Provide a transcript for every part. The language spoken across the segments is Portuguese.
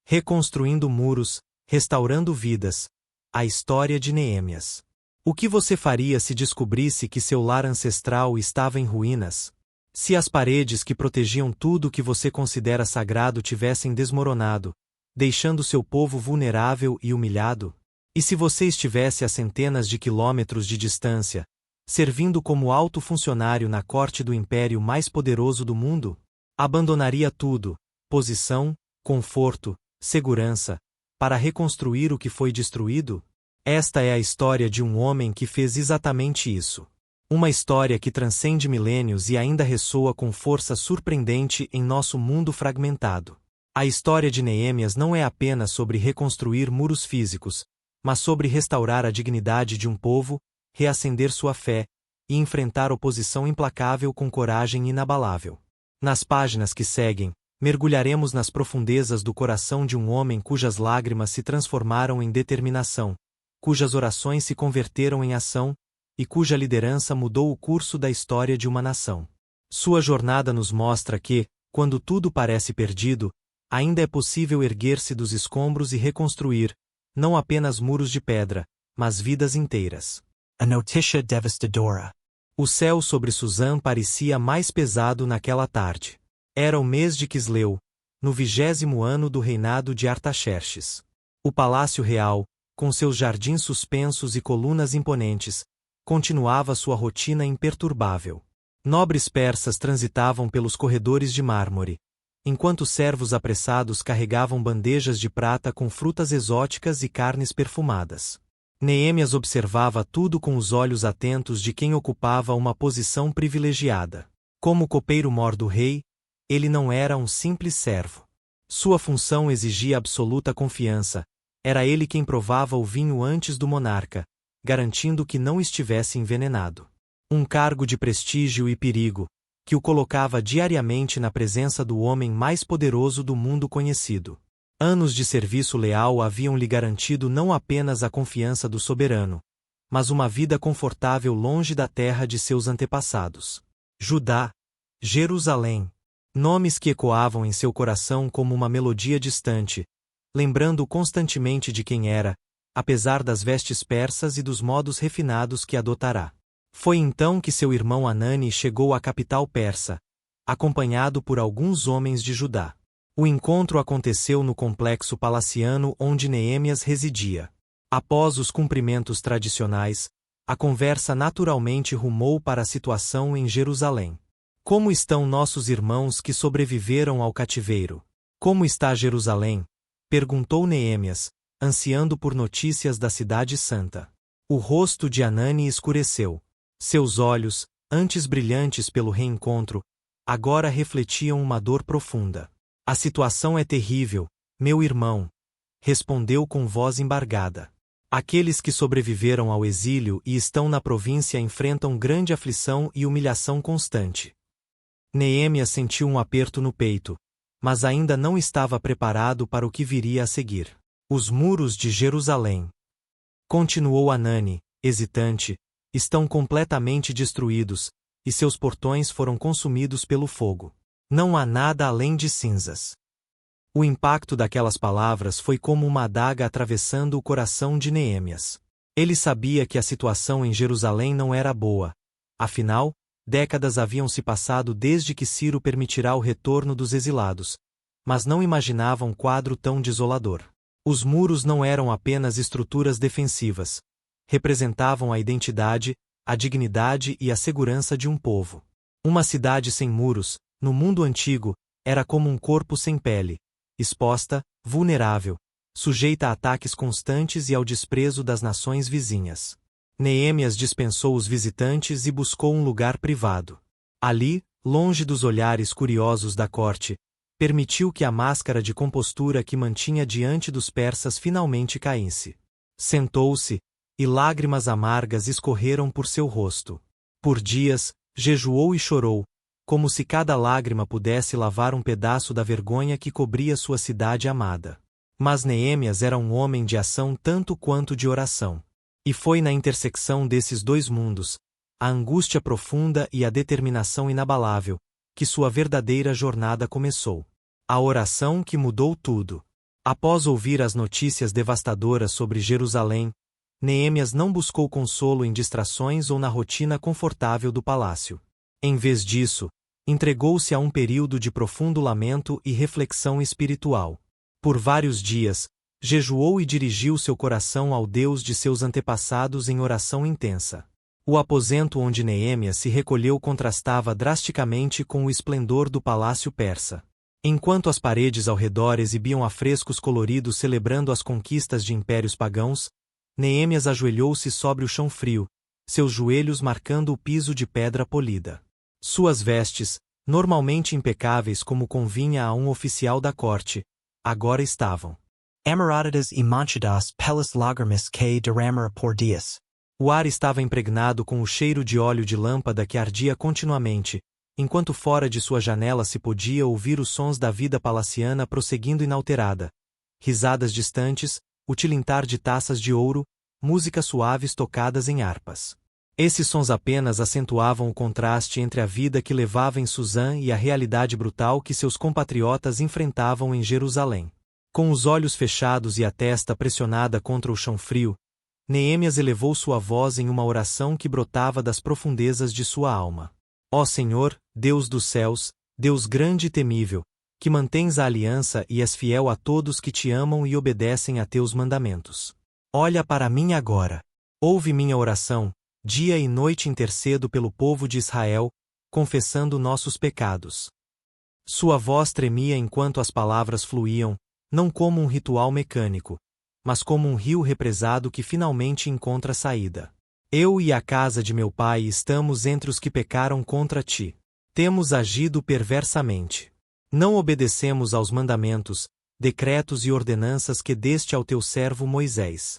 Reconstruindo muros, restaurando vidas. A história de Neemias. O que você faria se descobrisse que seu lar ancestral estava em ruínas? Se as paredes que protegiam tudo o que você considera sagrado tivessem desmoronado, deixando seu povo vulnerável e humilhado? E se você estivesse a centenas de quilômetros de distância, servindo como alto funcionário na corte do império mais poderoso do mundo? Abandonaria tudo, posição, conforto, segurança, para reconstruir o que foi destruído? Esta é a história de um homem que fez exatamente isso. Uma história que transcende milênios e ainda ressoa com força surpreendente em nosso mundo fragmentado. A história de Neemias não é apenas sobre reconstruir muros físicos, mas sobre restaurar a dignidade de um povo, reacender sua fé e enfrentar oposição implacável com coragem inabalável. Nas páginas que seguem, mergulharemos nas profundezas do coração de um homem cujas lágrimas se transformaram em determinação, cujas orações se converteram em ação e cuja liderança mudou o curso da história de uma nação. Sua jornada nos mostra que, quando tudo parece perdido, ainda é possível erguer-se dos escombros e reconstruir, não apenas muros de pedra, mas vidas inteiras. A notícia devastadora. O céu sobre Suzã parecia mais pesado naquela tarde. Era o mês de Quisleu, no 20º ano do reinado de Artaxerxes. O palácio real, com seus jardins suspensos e colunas imponentes, continuava sua rotina imperturbável. Nobres persas transitavam pelos corredores de mármore, enquanto servos apressados carregavam bandejas de prata com frutas exóticas e carnes perfumadas. Neemias observava tudo com os olhos atentos de quem ocupava uma posição privilegiada. Como copeiro-mor do rei, ele não era um simples servo. Sua função exigia absoluta confiança. Era ele quem provava o vinho antes do monarca, garantindo que não estivesse envenenado. Um cargo de prestígio e perigo, que o colocava diariamente na presença do homem mais poderoso do mundo conhecido. Anos de serviço leal haviam-lhe garantido não apenas a confiança do soberano, mas uma vida confortável longe da terra de seus antepassados. Judá, Jerusalém. Nomes que ecoavam em seu coração como uma melodia distante, lembrando-o constantemente de quem era, apesar das vestes persas e dos modos refinados que adotará. Foi então que seu irmão Hanani chegou à capital persa, acompanhado por alguns homens de Judá. O encontro aconteceu no complexo palaciano onde Neemias residia. Após os cumprimentos tradicionais, a conversa naturalmente rumou para a situação em Jerusalém. Como estão nossos irmãos que sobreviveram ao cativeiro? Como está Jerusalém? Perguntou Neemias, ansiando por notícias da cidade santa. O rosto de Hanani escureceu. Seus olhos, antes brilhantes pelo reencontro, agora refletiam uma dor profunda. A situação é terrível, meu irmão, respondeu com voz embargada. Aqueles que sobreviveram ao exílio e estão na província enfrentam grande aflição e humilhação constante. Neemias sentiu um aperto no peito, mas ainda não estava preparado para o que viria a seguir. Os muros de Jerusalém, continuou Hanani, hesitante, estão completamente destruídos, e seus portões foram consumidos pelo fogo. Não há nada além de cinzas. O impacto daquelas palavras foi como uma adaga atravessando o coração de Neemias. Ele sabia que a situação em Jerusalém não era boa. Afinal, décadas haviam se passado desde que Ciro permitirá o retorno dos exilados, mas não imaginava um quadro tão desolador. Os muros não eram apenas estruturas defensivas. Representavam a identidade, a dignidade e a segurança de um povo. Uma cidade sem muros, no mundo antigo, era como um corpo sem pele, exposta, vulnerável, sujeita a ataques constantes e ao desprezo das nações vizinhas. Neemias dispensou os visitantes e buscou um lugar privado. Ali, longe dos olhares curiosos da corte, permitiu que a máscara de compostura que mantinha diante dos persas finalmente caísse. Sentou-se, e lágrimas amargas escorreram por seu rosto. Por dias, jejuou e chorou, como se cada lágrima pudesse lavar um pedaço da vergonha que cobria sua cidade amada. Mas Neemias era um homem de ação tanto quanto de oração. E foi na intersecção desses dois mundos, a angústia profunda e a determinação inabalável, que sua verdadeira jornada começou. A oração que mudou tudo. Após ouvir as notícias devastadoras sobre Jerusalém, Neemias não buscou consolo em distrações ou na rotina confortável do palácio. Em vez disso, entregou-se a um período de profundo lamento e reflexão espiritual. Por vários dias, jejuou e dirigiu seu coração ao Deus de seus antepassados em oração intensa. O aposento onde Neemias se recolheu contrastava drasticamente com o esplendor do palácio persa. Enquanto as paredes ao redor exibiam afrescos coloridos celebrando as conquistas de impérios pagãos, Neemias ajoelhou-se sobre o chão frio, seus joelhos marcando o piso de pedra polida. Suas vestes, normalmente impecáveis como convinha a um oficial da corte, agora estavam amarradas e manchadas pelas lágrimas que derramara por dias. O ar estava impregnado com o cheiro de óleo de lâmpada que ardia continuamente, enquanto fora de sua janela se podia ouvir os sons da vida palaciana prosseguindo inalterada. Risadas distantes, o tilintar de taças de ouro, músicas suaves tocadas em harpas. Esses sons apenas acentuavam o contraste entre a vida que levava em Suzã e a realidade brutal que seus compatriotas enfrentavam em Jerusalém. Com os olhos fechados e a testa pressionada contra o chão frio, Neemias elevou sua voz em uma oração que brotava das profundezas de sua alma. Ó Senhor, Deus dos céus, Deus grande e temível, que mantens a aliança e és fiel a todos que te amam e obedecem a teus mandamentos. Olha para mim agora. Ouve minha oração, dia e noite intercedo pelo povo de Israel, confessando nossos pecados. Sua voz tremia enquanto as palavras fluíam, não como um ritual mecânico, mas como um rio represado que finalmente encontra saída. Eu e a casa de meu pai estamos entre os que pecaram contra ti. Temos agido perversamente. Não obedecemos aos mandamentos, decretos e ordenanças que deste ao teu servo Moisés.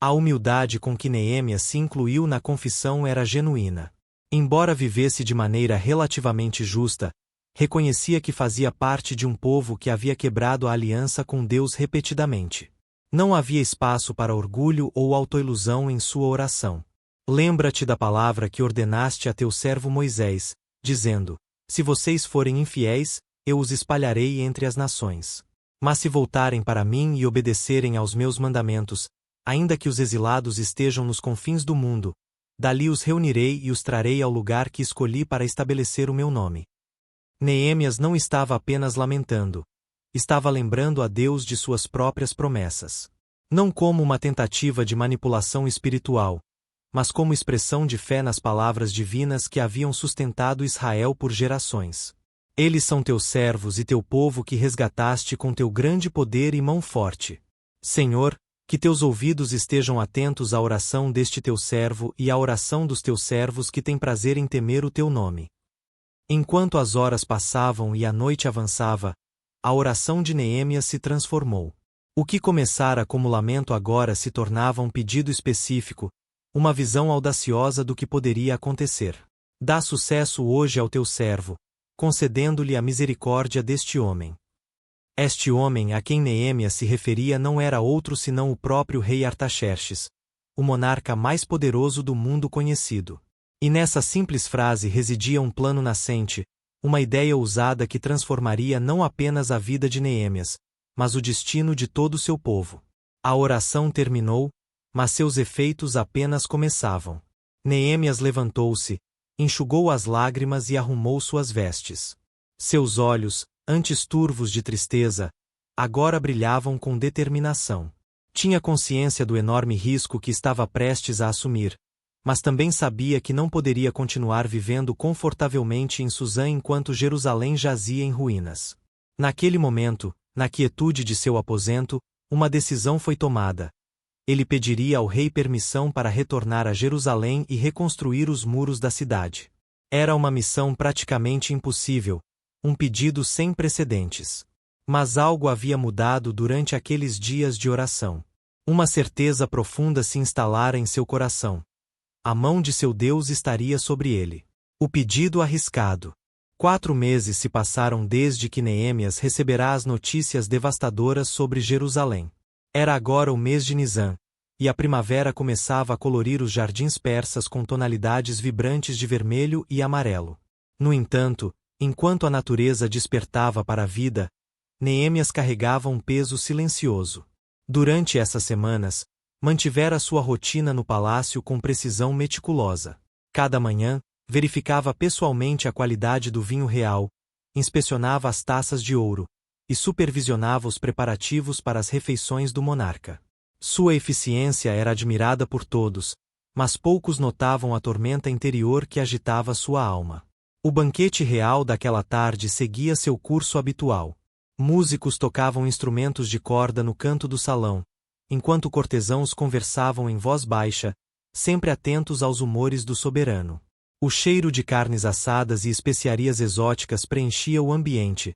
A humildade com que Neemias se incluiu na confissão era genuína. Embora vivesse de maneira relativamente justa, reconhecia que fazia parte de um povo que havia quebrado a aliança com Deus repetidamente. Não havia espaço para orgulho ou autoilusão em sua oração. Lembra-te da palavra que ordenaste a teu servo Moisés, dizendo: se vocês forem infiéis, eu os espalharei entre as nações. Mas se voltarem para mim e obedecerem aos meus mandamentos, ainda que os exilados estejam nos confins do mundo, dali os reunirei e os trarei ao lugar que escolhi para estabelecer o meu nome. Neemias não estava apenas lamentando, estava lembrando a Deus de suas próprias promessas. Não como uma tentativa de manipulação espiritual, mas como expressão de fé nas palavras divinas que haviam sustentado Israel por gerações. Eles são teus servos e teu povo que resgataste com teu grande poder e mão forte. Senhor, que teus ouvidos estejam atentos à oração deste teu servo e à oração dos teus servos que têm prazer em temer o teu nome. Enquanto as horas passavam e a noite avançava, a oração de Neemias se transformou. O que começara como lamento agora se tornava um pedido específico, uma visão audaciosa do que poderia acontecer. Dá sucesso hoje ao teu servo, concedendo-lhe a misericórdia deste homem. Este homem a quem Neemias se referia não era outro senão o próprio rei Artaxerxes, o monarca mais poderoso do mundo conhecido. E nessa simples frase residia um plano nascente, uma ideia ousada que transformaria não apenas a vida de Neemias, mas o destino de todo o seu povo. A oração terminou, mas seus efeitos apenas começavam. Neemias levantou-se, enxugou as lágrimas e arrumou suas vestes. Seus olhos, antes turvos de tristeza, agora brilhavam com determinação. Tinha consciência do enorme risco que estava prestes a assumir, mas também sabia que não poderia continuar vivendo confortavelmente em Suzã enquanto Jerusalém jazia em ruínas. Naquele momento, na quietude de seu aposento, uma decisão foi tomada. Ele pediria ao rei permissão para retornar a Jerusalém e reconstruir os muros da cidade. Era uma missão praticamente impossível, um pedido sem precedentes. Mas algo havia mudado durante aqueles dias de oração. Uma certeza profunda se instalara em seu coração. A mão de seu Deus estaria sobre ele. O pedido arriscado. 4 meses se passaram desde que Neemias receberá as notícias devastadoras sobre Jerusalém. Era agora o mês de Nisã, e a primavera começava a colorir os jardins persas com tonalidades vibrantes de vermelho e amarelo. No entanto, enquanto a natureza despertava para a vida, Neemias carregava um peso silencioso. Durante essas semanas, mantivera sua rotina no palácio com precisão meticulosa. Cada manhã, verificava pessoalmente a qualidade do vinho real, inspecionava as taças de ouro e supervisionava os preparativos para as refeições do monarca. Sua eficiência era admirada por todos, mas poucos notavam a tormenta interior que agitava sua alma. O banquete real daquela tarde seguia seu curso habitual. Músicos tocavam instrumentos de corda no canto do salão, enquanto cortesãos conversavam em voz baixa, sempre atentos aos humores do soberano. O cheiro de carnes assadas e especiarias exóticas preenchia o ambiente,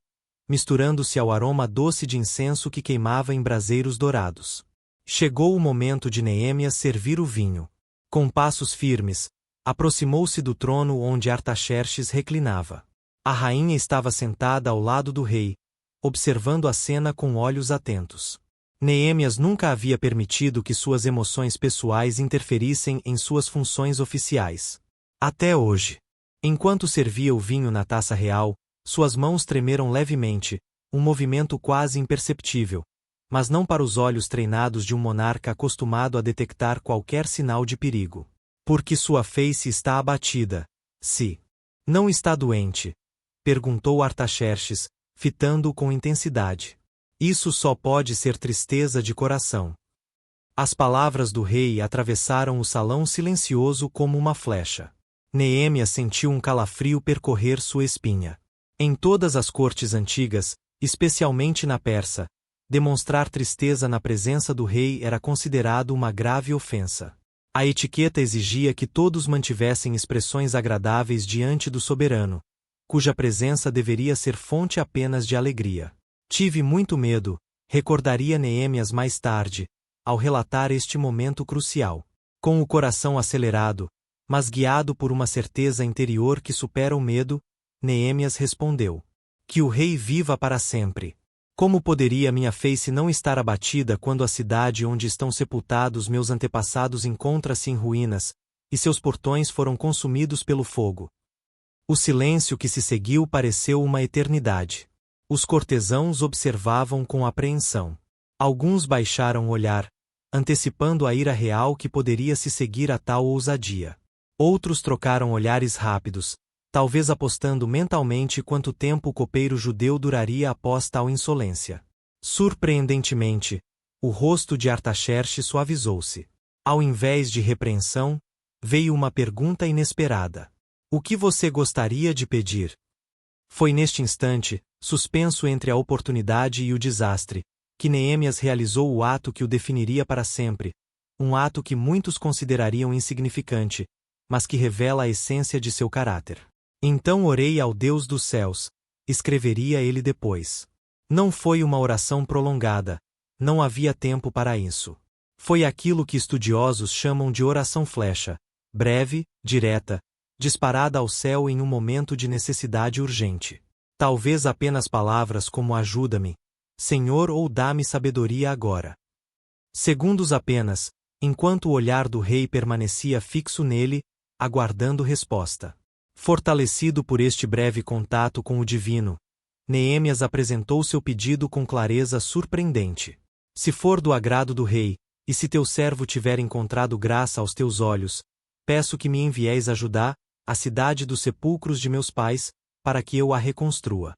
misturando-se ao aroma doce de incenso que queimava em braseiros dourados. Chegou o momento de Neemias servir o vinho. Com passos firmes, aproximou-se do trono onde Artaxerxes reclinava. A rainha estava sentada ao lado do rei, observando a cena com olhos atentos. Neemias nunca havia permitido que suas emoções pessoais interferissem em suas funções oficiais. Até hoje. Enquanto servia o vinho na taça real, suas mãos tremeram levemente, um movimento quase imperceptível, mas não para os olhos treinados de um monarca acostumado a detectar qualquer sinal de perigo. Porque sua face está abatida. Se não está doente? Perguntou Artaxerxes, fitando-o com intensidade. Isso só pode ser tristeza de coração. As palavras do rei atravessaram o salão silencioso como uma flecha. Neemias sentiu um calafrio percorrer sua espinha. Em todas as cortes antigas, especialmente na Persa, demonstrar tristeza na presença do rei era considerado uma grave ofensa. A etiqueta exigia que todos mantivessem expressões agradáveis diante do soberano, cuja presença deveria ser fonte apenas de alegria. Tive muito medo, recordaria Neemias mais tarde, ao relatar este momento crucial. Com o coração acelerado, mas guiado por uma certeza interior que supera o medo, Neemias respondeu: que o rei viva para sempre. Como poderia minha face não estar abatida quando a cidade onde estão sepultados meus antepassados encontra-se em ruínas, e seus portões foram consumidos pelo fogo? O silêncio que se seguiu pareceu uma eternidade. Os cortesãos observavam com apreensão. Alguns baixaram o olhar, antecipando a ira real que poderia se seguir a tal ousadia. Outros trocaram olhares rápidos, talvez apostando mentalmente quanto tempo o copeiro judeu duraria após tal insolência. Surpreendentemente, o rosto de Artaxerxes suavizou-se. Ao invés de repreensão, veio uma pergunta inesperada. O que você gostaria de pedir? Foi neste instante, suspenso entre a oportunidade e o desastre, que Neemias realizou o ato que o definiria para sempre, um ato que muitos considerariam insignificante, mas que revela a essência de seu caráter. Então orei ao Deus dos céus, escreveria ele depois. Não foi uma oração prolongada, não havia tempo para isso. Foi aquilo que estudiosos chamam de oração flecha, breve, direta, disparada ao céu em um momento de necessidade urgente. Talvez apenas palavras como ajuda-me, Senhor, ou dá-me sabedoria agora. Segundos apenas, enquanto o olhar do rei permanecia fixo nele, aguardando resposta. Fortalecido por este breve contato com o divino, Neemias apresentou seu pedido com clareza surpreendente. Se for do agrado do rei, e se teu servo tiver encontrado graça aos teus olhos, peço que me envieis a Judá, a cidade dos sepulcros de meus pais, para que eu a reconstrua.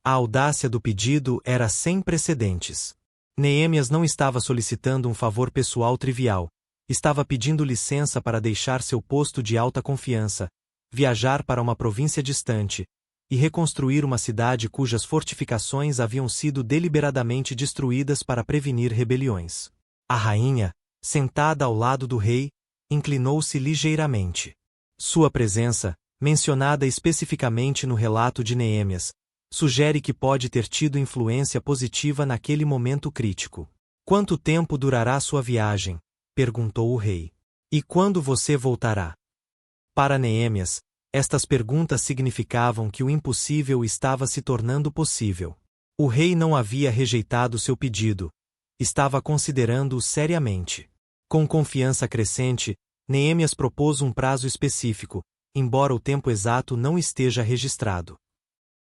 A audácia do pedido era sem precedentes. Neemias não estava solicitando um favor pessoal trivial, estava pedindo licença para deixar seu posto de alta confiança, viajar para uma província distante, e reconstruir uma cidade cujas fortificações haviam sido deliberadamente destruídas para prevenir rebeliões. A rainha, sentada ao lado do rei, inclinou-se ligeiramente. Sua presença, mencionada especificamente no relato de Neemias, sugere que pode ter tido influência positiva naquele momento crítico. Quanto tempo durará sua viagem? Perguntou o rei. E quando você voltará? Para Neemias, estas perguntas significavam que o impossível estava se tornando possível. O rei não havia rejeitado seu pedido, estava considerando-o seriamente. Com confiança crescente, Neemias propôs um prazo específico, embora o tempo exato não esteja registrado.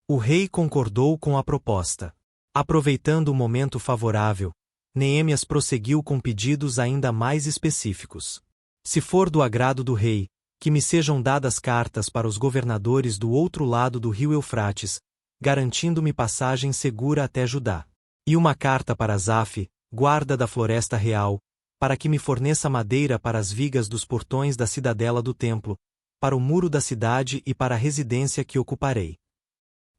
O rei concordou com a proposta. Aproveitando o momento favorável, Neemias prosseguiu com pedidos ainda mais específicos. Se for do agrado do rei, que me sejam dadas cartas para os governadores do outro lado do rio Eufrates, garantindo-me passagem segura até Judá. E uma carta para Asaf, guarda da floresta real, para que me forneça madeira para as vigas dos portões da cidadela do templo, para o muro da cidade e para a residência que ocuparei.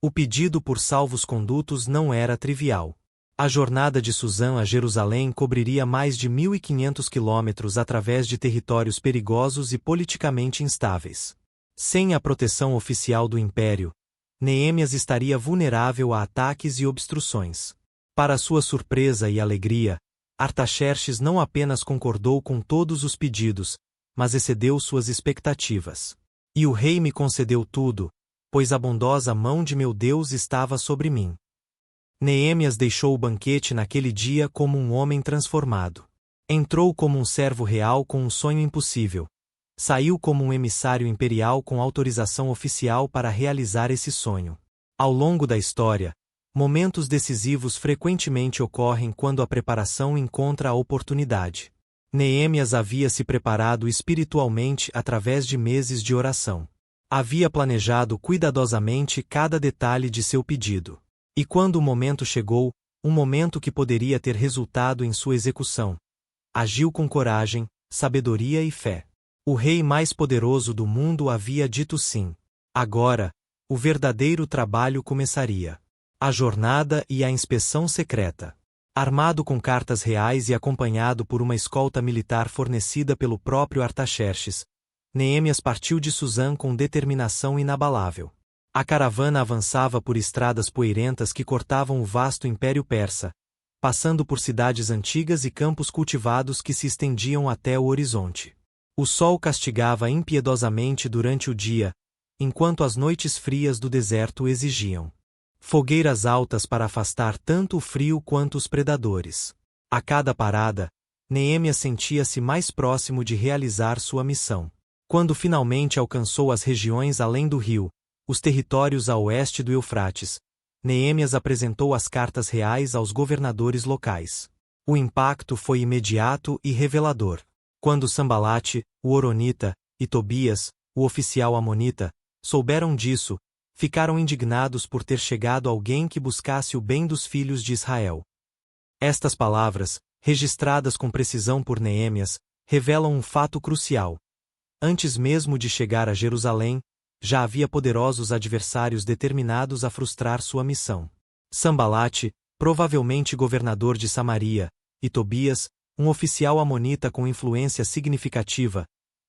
O pedido por salvos-condutos não era trivial. A jornada de Susã a Jerusalém cobriria mais de 1.500 quilômetros através de territórios perigosos e politicamente instáveis. Sem a proteção oficial do império, Neemias estaria vulnerável a ataques e obstruções. Para sua surpresa e alegria, Artaxerxes não apenas concordou com todos os pedidos, mas excedeu suas expectativas. E o rei me concedeu tudo, pois a bondosa mão de meu Deus estava sobre mim. Neemias deixou o banquete naquele dia como um homem transformado. Entrou como um servo real com um sonho impossível. Saiu como um emissário imperial com autorização oficial para realizar esse sonho. Ao longo da história, momentos decisivos frequentemente ocorrem quando a preparação encontra a oportunidade. Neemias havia se preparado espiritualmente através de meses de oração. Havia planejado cuidadosamente cada detalhe de seu pedido. E quando o momento chegou, um momento que poderia ter resultado em sua execução, agiu com coragem, sabedoria e fé. O rei mais poderoso do mundo havia dito sim. Agora, o verdadeiro trabalho começaria. A jornada e a inspeção secreta. Armado com cartas reais e acompanhado por uma escolta militar fornecida pelo próprio Artaxerxes, Neemias partiu de Susã com determinação inabalável. A caravana avançava por estradas poeirentas que cortavam o vasto Império Persa, passando por cidades antigas e campos cultivados que se estendiam até o horizonte. O sol castigava impiedosamente durante o dia, enquanto as noites frias do deserto exigiam fogueiras altas para afastar tanto o frio quanto os predadores. A cada parada, Neemias sentia-se mais próximo de realizar sua missão. Quando finalmente alcançou as regiões além do rio, os territórios a oeste do Eufrates, Neemias apresentou as cartas reais aos governadores locais. O impacto foi imediato e revelador. Quando Sambalate, o Horonita, e Tobias, o oficial amonita, souberam disso, ficaram indignados por ter chegado alguém que buscasse o bem dos filhos de Israel. Estas palavras, registradas com precisão por Neemias, revelam um fato crucial. Antes mesmo de chegar a Jerusalém, já havia poderosos adversários determinados a frustrar sua missão. Sambalate, provavelmente governador de Samaria, e Tobias, um oficial amonita com influência significativa,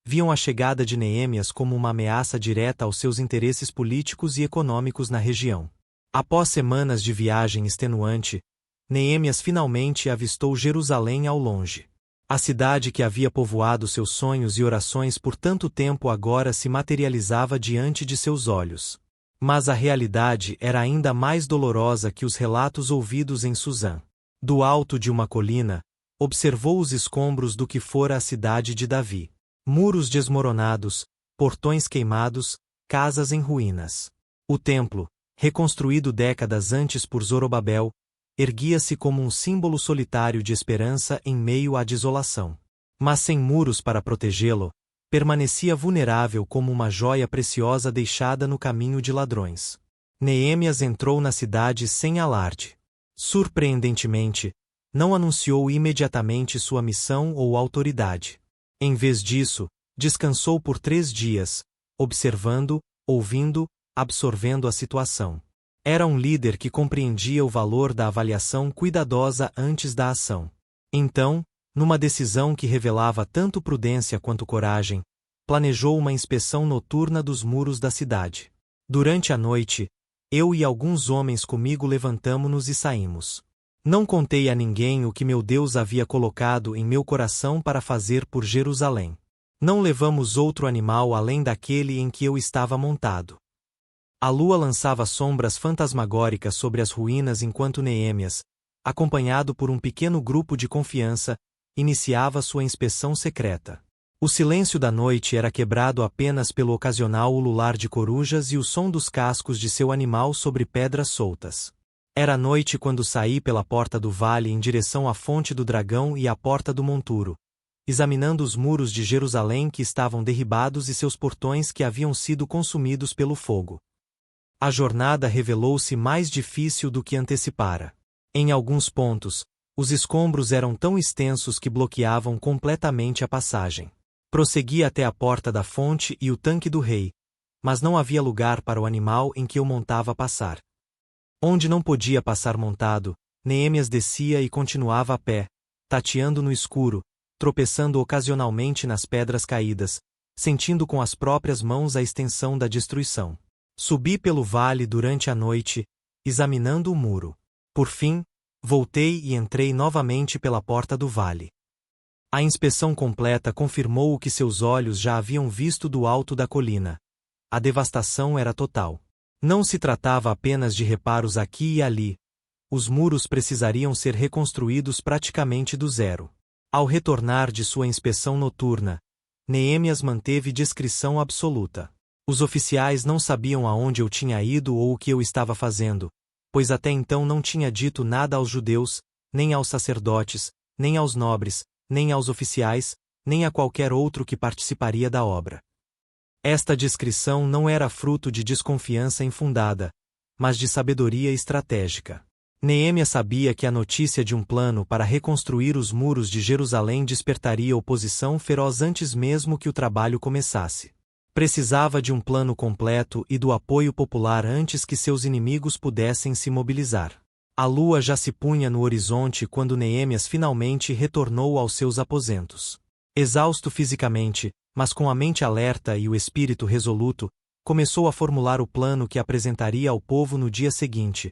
viam a chegada de Neemias como uma ameaça direta aos seus interesses políticos e econômicos na região. Após semanas de viagem extenuante, Neemias finalmente avistou Jerusalém ao longe. A cidade que havia povoado seus sonhos e orações por tanto tempo agora se materializava diante de seus olhos. Mas a realidade era ainda mais dolorosa que os relatos ouvidos em Susã. Do alto de uma colina, observou os escombros do que fora a cidade de Davi. Muros desmoronados, portões queimados, casas em ruínas. O templo, reconstruído décadas antes por Zorobabel, erguia-se como um símbolo solitário de esperança em meio à desolação. Mas sem muros para protegê-lo, permanecia vulnerável como uma joia preciosa deixada no caminho de ladrões. Neemias entrou na cidade sem alarde. Surpreendentemente, não anunciou imediatamente sua missão ou autoridade. Em vez disso, descansou por 3 dias, observando, ouvindo, absorvendo a situação. Era um líder que compreendia o valor da avaliação cuidadosa antes da ação. Então, numa decisão que revelava tanto prudência quanto coragem, planejou uma inspeção noturna dos muros da cidade. Durante a noite, eu e alguns homens comigo levantamo-nos e saímos. Não contei a ninguém o que meu Deus havia colocado em meu coração para fazer por Jerusalém. Não levamos outro animal além daquele em que eu estava montado. A lua lançava sombras fantasmagóricas sobre as ruínas enquanto Neemias, acompanhado por um pequeno grupo de confiança, iniciava sua inspeção secreta. O silêncio da noite era quebrado apenas pelo ocasional ulular de corujas e o som dos cascos de seu animal sobre pedras soltas. Era noite quando saí pela porta do vale em direção à fonte do dragão e à porta do monturo, examinando os muros de Jerusalém que estavam derribados e seus portões que haviam sido consumidos pelo fogo. A jornada revelou-se mais difícil do que antecipara. Em alguns pontos, os escombros eram tão extensos que bloqueavam completamente a passagem. Prossegui até a porta da fonte e o tanque do rei, mas não havia lugar para o animal em que eu montava passar. Onde não podia passar montado, Neemias descia e continuava a pé, tateando no escuro, tropeçando ocasionalmente nas pedras caídas, sentindo com as próprias mãos a extensão da destruição. Subi pelo vale durante a noite, examinando o muro. Por fim, voltei e entrei novamente pela porta do vale. A inspeção completa confirmou o que seus olhos já haviam visto do alto da colina. A devastação era total. Não se tratava apenas de reparos aqui e ali. Os muros precisariam ser reconstruídos praticamente do zero. Ao retornar de sua inspeção noturna, Neemias manteve discrição absoluta. Os oficiais não sabiam aonde eu tinha ido ou o que eu estava fazendo, pois até então não tinha dito nada aos judeus, nem aos sacerdotes, nem aos nobres, nem aos oficiais, nem a qualquer outro que participaria da obra. Esta discrição não era fruto de desconfiança infundada, mas de sabedoria estratégica. Neemias sabia que a notícia de um plano para reconstruir os muros de Jerusalém despertaria oposição feroz antes mesmo que o trabalho começasse. Precisava de um plano completo e do apoio popular antes que seus inimigos pudessem se mobilizar. A lua já se punha no horizonte quando Neemias finalmente retornou aos seus aposentos. Exausto fisicamente, mas com a mente alerta e o espírito resoluto, começou a formular o plano que apresentaria ao povo no dia seguinte,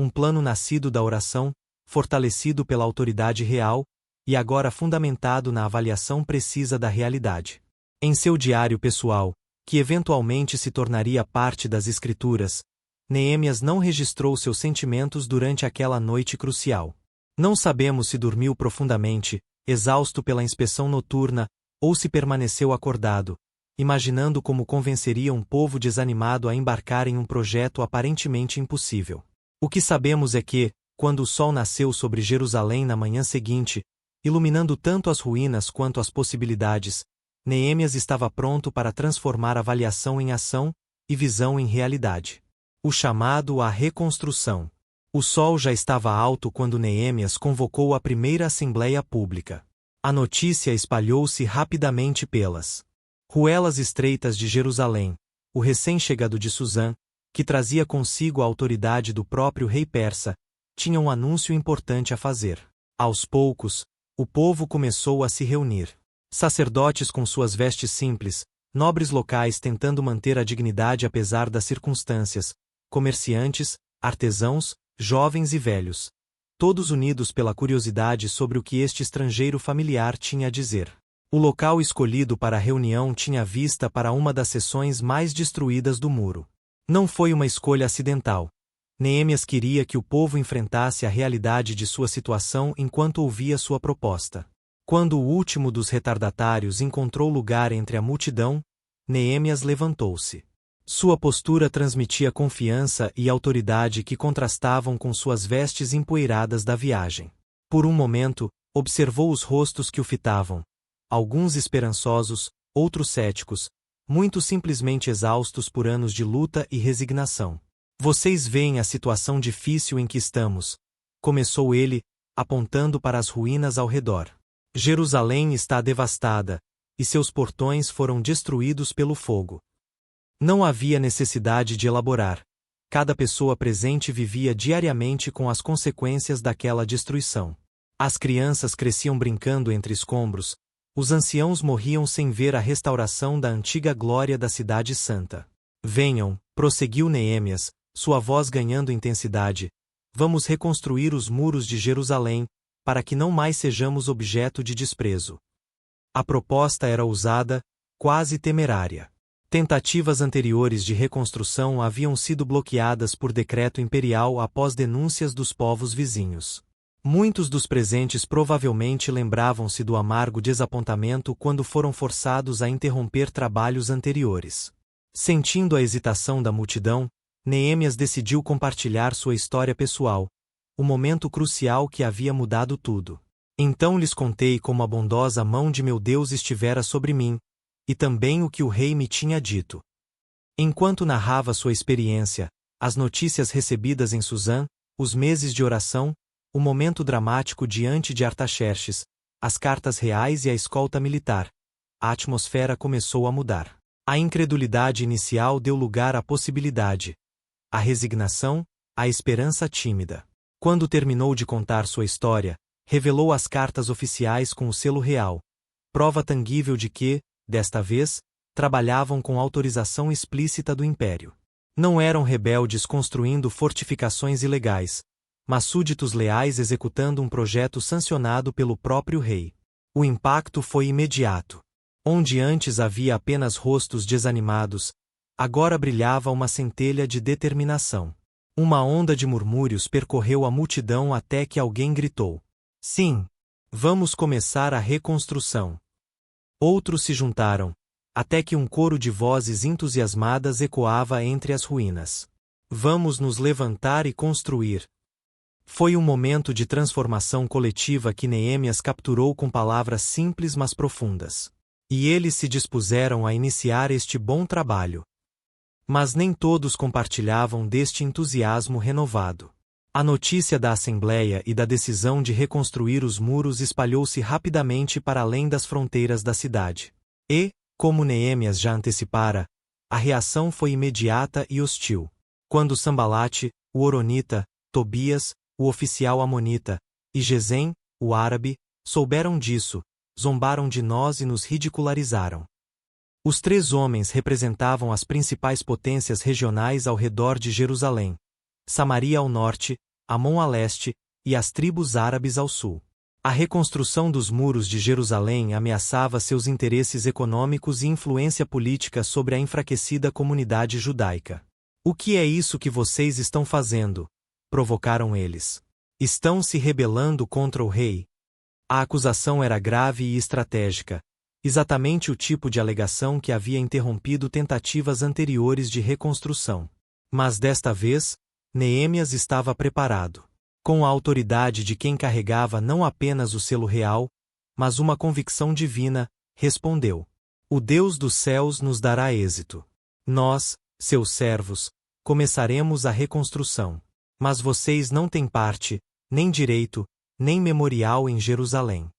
um plano nascido da oração, fortalecido pela autoridade real, e agora fundamentado na avaliação precisa da realidade. Em seu diário pessoal, que eventualmente se tornaria parte das Escrituras, Neemias não registrou seus sentimentos durante aquela noite crucial. Não sabemos se dormiu profundamente, exausto pela inspeção noturna, ou se permaneceu acordado, imaginando como convenceria um povo desanimado a embarcar em um projeto aparentemente impossível. O que sabemos é que, quando o sol nasceu sobre Jerusalém na manhã seguinte, iluminando tanto as ruínas quanto as possibilidades, Neemias estava pronto para transformar avaliação em ação e visão em realidade. O chamado à reconstrução. O sol já estava alto quando Neemias convocou a primeira assembleia pública. A notícia espalhou-se rapidamente pelas ruelas estreitas de Jerusalém. O recém-chegado de Susã, que trazia consigo a autoridade do próprio rei persa, tinha um anúncio importante a fazer. Aos poucos, o povo começou a se reunir. Sacerdotes com suas vestes simples, nobres locais tentando manter a dignidade apesar das circunstâncias, comerciantes, artesãos, jovens e velhos, todos unidos pela curiosidade sobre o que este estrangeiro familiar tinha a dizer. O local escolhido para a reunião tinha vista para uma das seções mais destruídas do muro. Não foi uma escolha acidental. Neemias queria que o povo enfrentasse a realidade de sua situação enquanto ouvia sua proposta. Quando o último dos retardatários encontrou lugar entre a multidão, Neemias levantou-se. Sua postura transmitia confiança e autoridade que contrastavam com suas vestes empoeiradas da viagem. Por um momento, observou os rostos que o fitavam, alguns esperançosos, outros céticos, muitos simplesmente exaustos por anos de luta e resignação. Vocês veem a situação difícil em que estamos, começou ele, apontando para as ruínas ao redor. Jerusalém está devastada, e seus portões foram destruídos pelo fogo. Não havia necessidade de elaborar. Cada pessoa presente vivia diariamente com as consequências daquela destruição. As crianças cresciam brincando entre escombros, os anciãos morriam sem ver a restauração da antiga glória da cidade santa. Venham, prosseguiu Neemias, sua voz ganhando intensidade, vamos reconstruir os muros de Jerusalém, para que não mais sejamos objeto de desprezo. A proposta era ousada, quase temerária. Tentativas anteriores de reconstrução haviam sido bloqueadas por decreto imperial após denúncias dos povos vizinhos. Muitos dos presentes provavelmente lembravam-se do amargo desapontamento quando foram forçados a interromper trabalhos anteriores. Sentindo a hesitação da multidão, Neemias decidiu compartilhar sua história pessoal, o momento crucial que havia mudado tudo. Então lhes contei como a bondosa mão de meu Deus estivera sobre mim, e também o que o rei me tinha dito. Enquanto narrava sua experiência, as notícias recebidas em Suzã, os meses de oração, o momento dramático diante de Artaxerxes, as cartas reais e a escolta militar, a atmosfera começou a mudar. A incredulidade inicial deu lugar à possibilidade, a resignação, a esperança tímida. Quando terminou de contar sua história, revelou as cartas oficiais com o selo real, prova tangível de que, desta vez, trabalhavam com autorização explícita do império. Não eram rebeldes construindo fortificações ilegais, mas súditos leais executando um projeto sancionado pelo próprio rei. O impacto foi imediato. Onde antes havia apenas rostos desanimados, agora brilhava uma centelha de determinação. Uma onda de murmúrios percorreu a multidão até que alguém gritou: "Sim! Vamos começar a reconstrução." Outros se juntaram, até que um coro de vozes entusiasmadas ecoava entre as ruínas. "Vamos nos levantar e construir." Foi um momento de transformação coletiva que Neemias capturou com palavras simples mas profundas. E eles se dispuseram a iniciar este bom trabalho. Mas nem todos compartilhavam deste entusiasmo renovado. A notícia da Assembleia e da decisão de reconstruir os muros espalhou-se rapidamente para além das fronteiras da cidade. E, como Neemias já antecipara, a reação foi imediata e hostil. Quando Sambalate, o horonita, Tobias, o oficial amonita, e Gesem, o árabe, souberam disso, zombaram de nós e nos ridicularizaram. Os três homens representavam as principais potências regionais ao redor de Jerusalém: Samaria ao norte, Amon a leste, e as tribos árabes ao sul. A reconstrução dos muros de Jerusalém ameaçava seus interesses econômicos e influência política sobre a enfraquecida comunidade judaica. "O que é isso que vocês estão fazendo?" provocaram eles. "Estão se rebelando contra o rei." A acusação era grave e estratégica, exatamente o tipo de alegação que havia interrompido tentativas anteriores de reconstrução. Mas desta vez, Neemias estava preparado. Com a autoridade de quem carregava não apenas o selo real, mas uma convicção divina, respondeu: "O Deus dos céus nos dará êxito. Nós, seus servos, começaremos a reconstrução. Mas vocês não têm parte, nem direito, nem memorial em Jerusalém."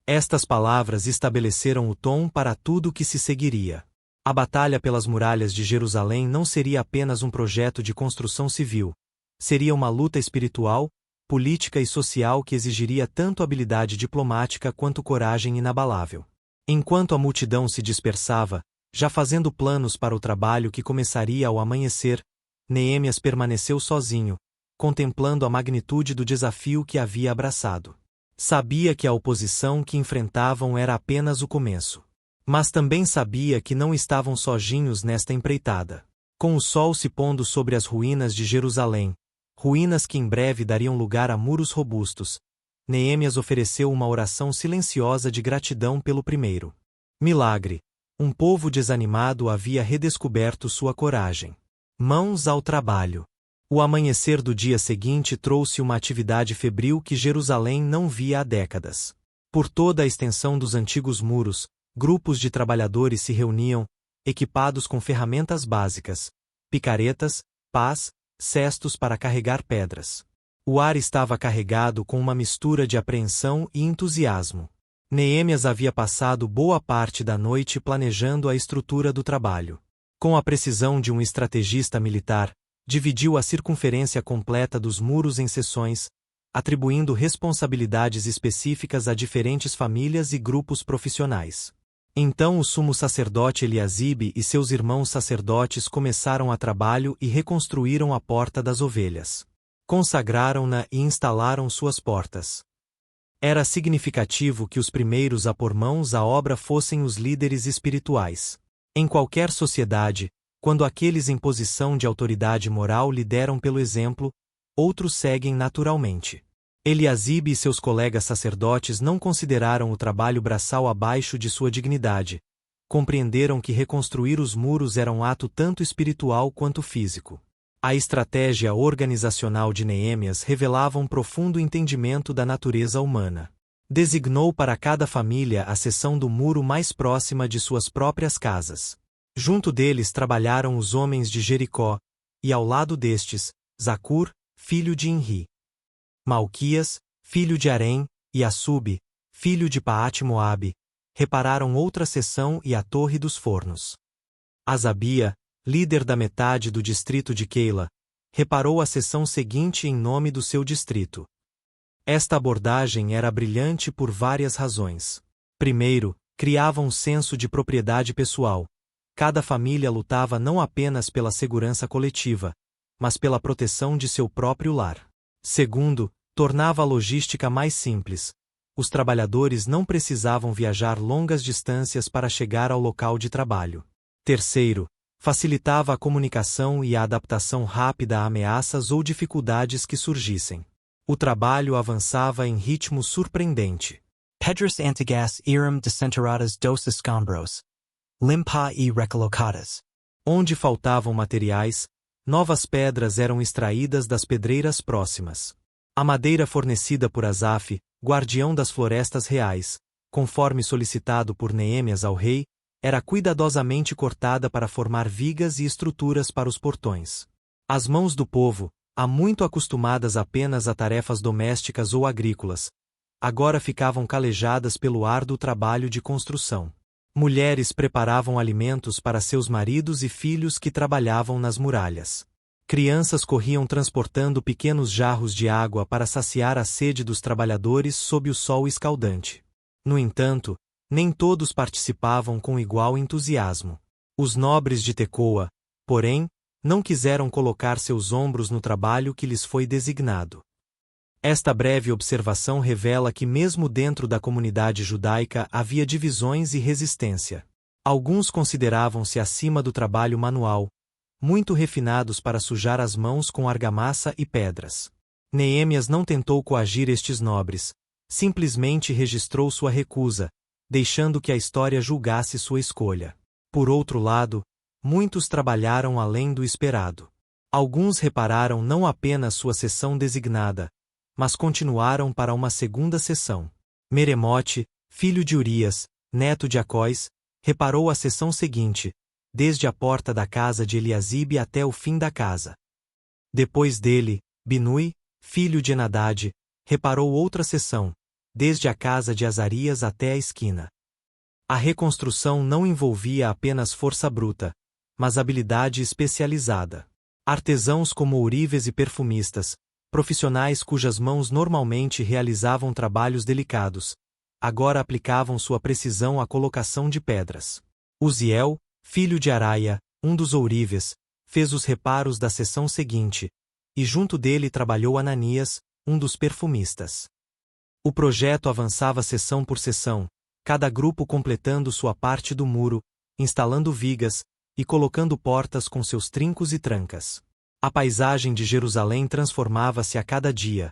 Estas palavras estabeleceram o tom para tudo o que se seguiria. A batalha pelas muralhas de Jerusalém não seria apenas um projeto de construção civil, seria uma luta espiritual, política e social que exigiria tanto habilidade diplomática quanto coragem inabalável. Enquanto a multidão se dispersava, já fazendo planos para o trabalho que começaria ao amanhecer, Neemias permaneceu sozinho, contemplando a magnitude do desafio que havia abraçado. Sabia que a oposição que enfrentavam era apenas o começo. Mas também sabia que não estavam sozinhos nesta empreitada. Com o sol se pondo sobre as ruínas de Jerusalém, ruínas que em breve dariam lugar a muros robustos, Neemias ofereceu uma oração silenciosa de gratidão pelo primeiro milagre. Um povo desanimado havia redescoberto sua coragem. Mãos ao trabalho. O amanhecer do dia seguinte trouxe uma atividade febril que Jerusalém não via há décadas. Por toda a extensão dos antigos muros, grupos de trabalhadores se reuniam, equipados com ferramentas básicas, picaretas, pás, cestos para carregar pedras. O ar estava carregado com uma mistura de apreensão e entusiasmo. Neemias havia passado boa parte da noite planejando a estrutura do trabalho. Com a precisão de um estrategista militar, dividiu a circunferência completa dos muros em seções, atribuindo responsabilidades específicas a diferentes famílias e grupos profissionais. Então o sumo sacerdote Eliasibe e seus irmãos sacerdotes começaram a trabalho e reconstruíram a Porta das Ovelhas. Consagraram-na e instalaram suas portas. Era significativo que os primeiros a pôr mãos à obra fossem os líderes espirituais. Em qualquer sociedade, quando aqueles em posição de autoridade moral lideram pelo exemplo, outros seguem naturalmente. Eliasibe e seus colegas sacerdotes não consideraram o trabalho braçal abaixo de sua dignidade. Compreenderam que reconstruir os muros era um ato tanto espiritual quanto físico. A estratégia organizacional de Neemias revelava um profundo entendimento da natureza humana. Designou para cada família a seção do muro mais próxima de suas próprias casas. Junto deles trabalharam os homens de Jericó, e ao lado destes, Zacur, filho de Inri. Malquias, filho de Arém, e Assub, filho de Paate-Moabe, repararam outra seção e a Torre dos Fornos. Asabia, líder da metade do distrito de Keila, reparou a seção seguinte em nome do seu distrito. Esta abordagem era brilhante por várias razões. Primeiro, criava um senso de propriedade pessoal. Cada família lutava não apenas pela segurança coletiva, mas pela proteção de seu próprio lar. Segundo, tornava a logística mais simples. Os trabalhadores não precisavam viajar longas distâncias para chegar ao local de trabalho. Terceiro, facilitava a comunicação e a adaptação rápida a ameaças ou dificuldades que surgissem. O trabalho avançava em ritmo surpreendente. Pedras antigas eram desenteradas dos escombros, limpa e recolocadas. Onde faltavam materiais, novas pedras eram extraídas das pedreiras próximas. A madeira fornecida por Asaf, guardião das florestas reais, conforme solicitado por Neemias ao rei, era cuidadosamente cortada para formar vigas e estruturas para os portões. As mãos do povo, há muito acostumadas apenas a tarefas domésticas ou agrícolas, agora ficavam calejadas pelo árduo trabalho de construção. Mulheres preparavam alimentos para seus maridos e filhos que trabalhavam nas muralhas. Crianças corriam transportando pequenos jarros de água para saciar a sede dos trabalhadores sob o sol escaldante. No entanto, nem todos participavam com igual entusiasmo. Os nobres de Tecoa, porém, não quiseram colocar seus ombros no trabalho que lhes foi designado. Esta breve observação revela que mesmo dentro da comunidade judaica havia divisões e resistência. Alguns consideravam-se acima do trabalho manual, muito refinados para sujar as mãos com argamassa e pedras. Neemias não tentou coagir estes nobres, simplesmente registrou sua recusa, deixando que a história julgasse sua escolha. Por outro lado, muitos trabalharam além do esperado. Alguns repararam não apenas sua seção designada, mas continuaram para uma segunda seção. Meremote, filho de Urias, neto de Acós, reparou a seção seguinte, desde a porta da casa de Eliasibe até o fim da casa. Depois dele, Binui, filho de Enadade, reparou outra seção, desde a casa de Azarias até a esquina. A reconstrução não envolvia apenas força bruta, mas habilidade especializada. Artesãos como ourives e perfumistas, profissionais cujas mãos normalmente realizavam trabalhos delicados, agora aplicavam sua precisão à colocação de pedras. Uziel, filho de Araia, um dos ourives, fez os reparos da seção seguinte, e junto dele trabalhou Ananias, um dos perfumistas. O projeto avançava seção por seção, cada grupo completando sua parte do muro, instalando vigas e colocando portas com seus trincos e trancas. A paisagem de Jerusalém transformava-se a cada dia.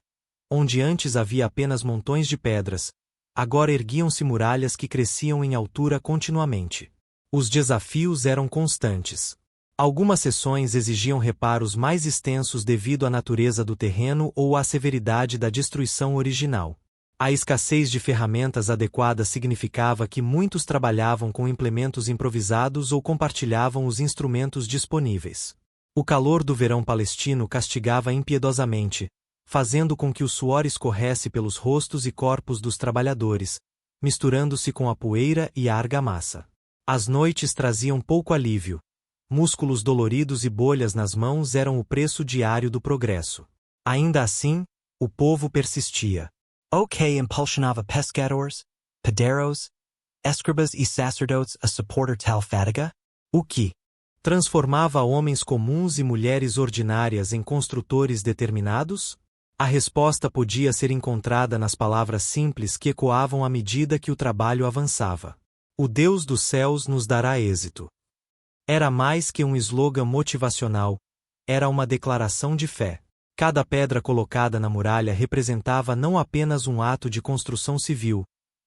Onde antes havia apenas montões de pedras, agora erguiam-se muralhas que cresciam em altura continuamente. Os desafios eram constantes. Algumas seções exigiam reparos mais extensos devido à natureza do terreno ou à severidade da destruição original. A escassez de ferramentas adequadas significava que muitos trabalhavam com implementos improvisados ou compartilhavam os instrumentos disponíveis. O calor do verão palestino castigava impiedosamente, fazendo com que o suor escorresse pelos rostos e corpos dos trabalhadores, misturando-se com a poeira e a argamassa. As noites traziam pouco alívio. Músculos doloridos e bolhas nas mãos eram o preço diário do progresso. Ainda assim, o povo persistia. O que impulsionava pescadores, pedreiros, escribas e sacerdotes a suportar tal fadiga? O que transformava homens comuns e mulheres ordinárias em construtores determinados? A resposta podia ser encontrada nas palavras simples que ecoavam à medida que o trabalho avançava. O Deus dos céus nos dará êxito. Era mais que um slogan motivacional, era uma declaração de fé. Cada pedra colocada na muralha representava não apenas um ato de construção civil,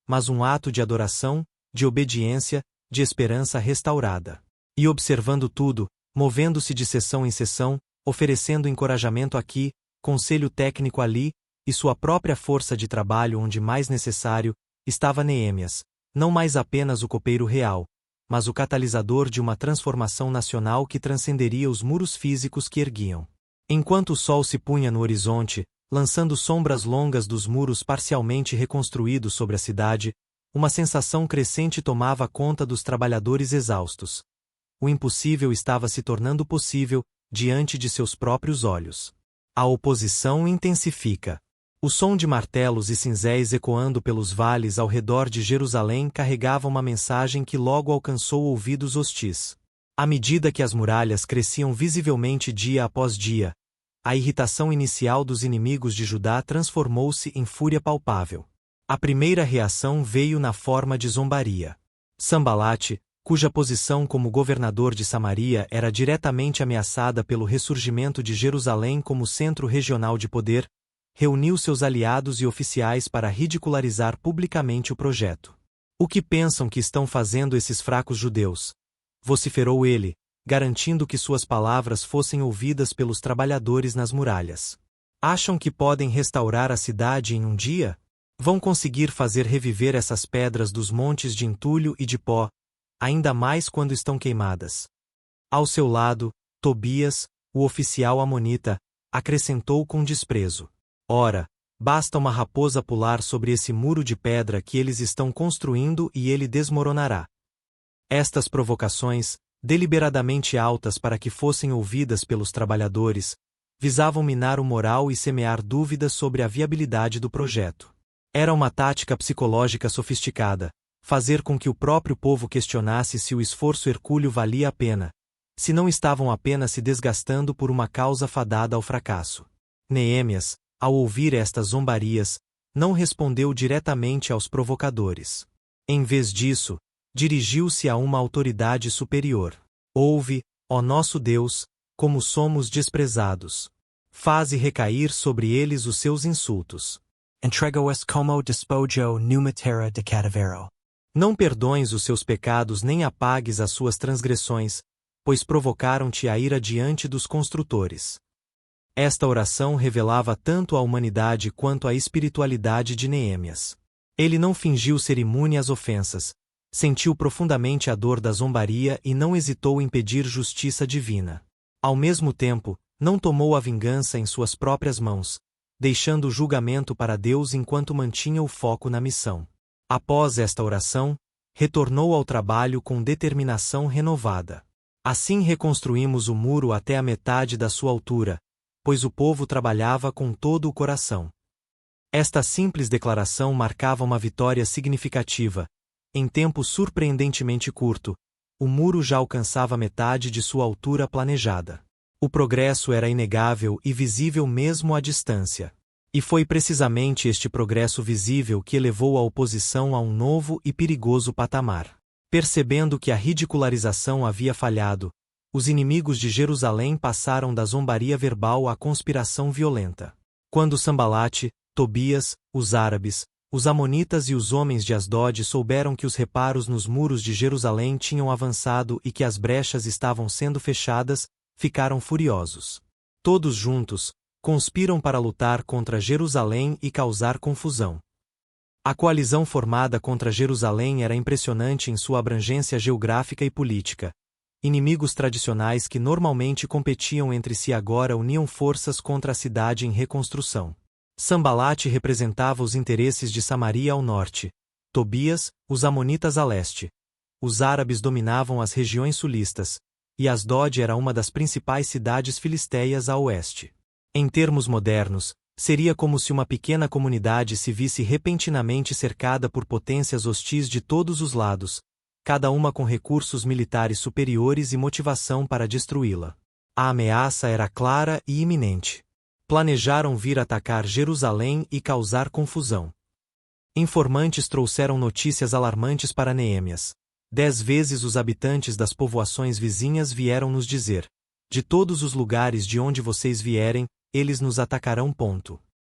mas um ato de adoração, de obediência, de esperança restaurada. E observando tudo, movendo-se de seção em seção, oferecendo encorajamento aqui, conselho técnico ali, e sua própria força de trabalho onde mais necessário, estava Neemias, não mais apenas o copeiro real, mas o catalisador de uma transformação nacional que transcenderia os muros físicos que erguiam. Enquanto o sol se punha no horizonte, lançando sombras longas dos muros parcialmente reconstruídos sobre a cidade, uma sensação crescente tomava conta dos trabalhadores exaustos. O impossível estava se tornando possível, diante de seus próprios olhos. A oposição intensifica. O som de martelos e cinzéis ecoando pelos vales ao redor de Jerusalém carregava uma mensagem que logo alcançou ouvidos hostis. À medida que as muralhas cresciam visivelmente dia após dia, a irritação inicial dos inimigos de Judá transformou-se em fúria palpável. A primeira reação veio na forma de zombaria. Sambalate, cuja posição como governador de Samaria era diretamente ameaçada pelo ressurgimento de Jerusalém como centro regional de poder, reuniu seus aliados e oficiais para ridicularizar publicamente o projeto. O que pensam que estão fazendo esses fracos judeus? Vociferou ele, garantindo que suas palavras fossem ouvidas pelos trabalhadores nas muralhas. Acham que podem restaurar a cidade em um dia? Vão conseguir fazer reviver essas pedras dos montes de entulho e de pó, ainda mais quando estão queimadas. Ao seu lado, Tobias, o oficial amonita, acrescentou com desprezo: ora, basta uma raposa pular sobre esse muro de pedra que eles estão construindo e ele desmoronará. Estas provocações, deliberadamente altas para que fossem ouvidas pelos trabalhadores, visavam minar o moral e semear dúvidas sobre a viabilidade do projeto. Era uma tática psicológica sofisticada, fazer com que o próprio povo questionasse se o esforço hercúleo valia a pena, se não estavam apenas se desgastando por uma causa fadada ao fracasso. Neemias, ao ouvir estas zombarias, não respondeu diretamente aos provocadores. Em vez disso, dirigiu-se a uma autoridade superior. Ouve, ó nosso Deus, como somos desprezados. Faze recair sobre eles os seus insultos. Entrego-os como despojo numa terra de cativeiro. Não perdoes os seus pecados nem apagues as suas transgressões, pois provocaram-te a ira diante dos construtores. Esta oração revelava tanto a humanidade quanto a espiritualidade de Neemias. Ele não fingiu ser imune às ofensas, sentiu profundamente a dor da zombaria e não hesitou em pedir justiça divina. Ao mesmo tempo, não tomou a vingança em suas próprias mãos, deixando o julgamento para Deus enquanto mantinha o foco na missão. Após esta oração, retornou ao trabalho com determinação renovada. Assim reconstruímos o muro até a metade da sua altura, pois o povo trabalhava com todo o coração. Esta simples declaração marcava uma vitória significativa. Em tempo surpreendentemente curto, o muro já alcançava metade de sua altura planejada. O progresso era inegável e visível mesmo à distância. E foi precisamente este progresso visível que elevou a oposição a um novo e perigoso patamar. Percebendo que a ridicularização havia falhado, os inimigos de Jerusalém passaram da zombaria verbal à conspiração violenta. Quando Sambalate, Tobias, os árabes, os amonitas e os homens de Asdod souberam que os reparos nos muros de Jerusalém tinham avançado e que as brechas estavam sendo fechadas, ficaram furiosos. Todos juntos, conspiram para lutar contra Jerusalém e causar confusão. A coalizão formada contra Jerusalém era impressionante em sua abrangência geográfica e política. Inimigos tradicionais que normalmente competiam entre si agora uniam forças contra a cidade em reconstrução. Sambalate representava os interesses de Samaria ao norte, Tobias, os amonitas a leste. Os árabes dominavam as regiões sulistas, e Asdod era uma das principais cidades filisteias a oeste. Em termos modernos, seria como se uma pequena comunidade se visse repentinamente cercada por potências hostis de todos os lados, cada uma com recursos militares superiores e motivação para destruí-la. A ameaça era clara e iminente. Planejaram vir atacar Jerusalém e causar confusão. Informantes trouxeram notícias alarmantes para Neemias. 10 vezes os habitantes das povoações vizinhas vieram nos dizer: de todos os lugares de onde vocês vierem, eles nos atacarão.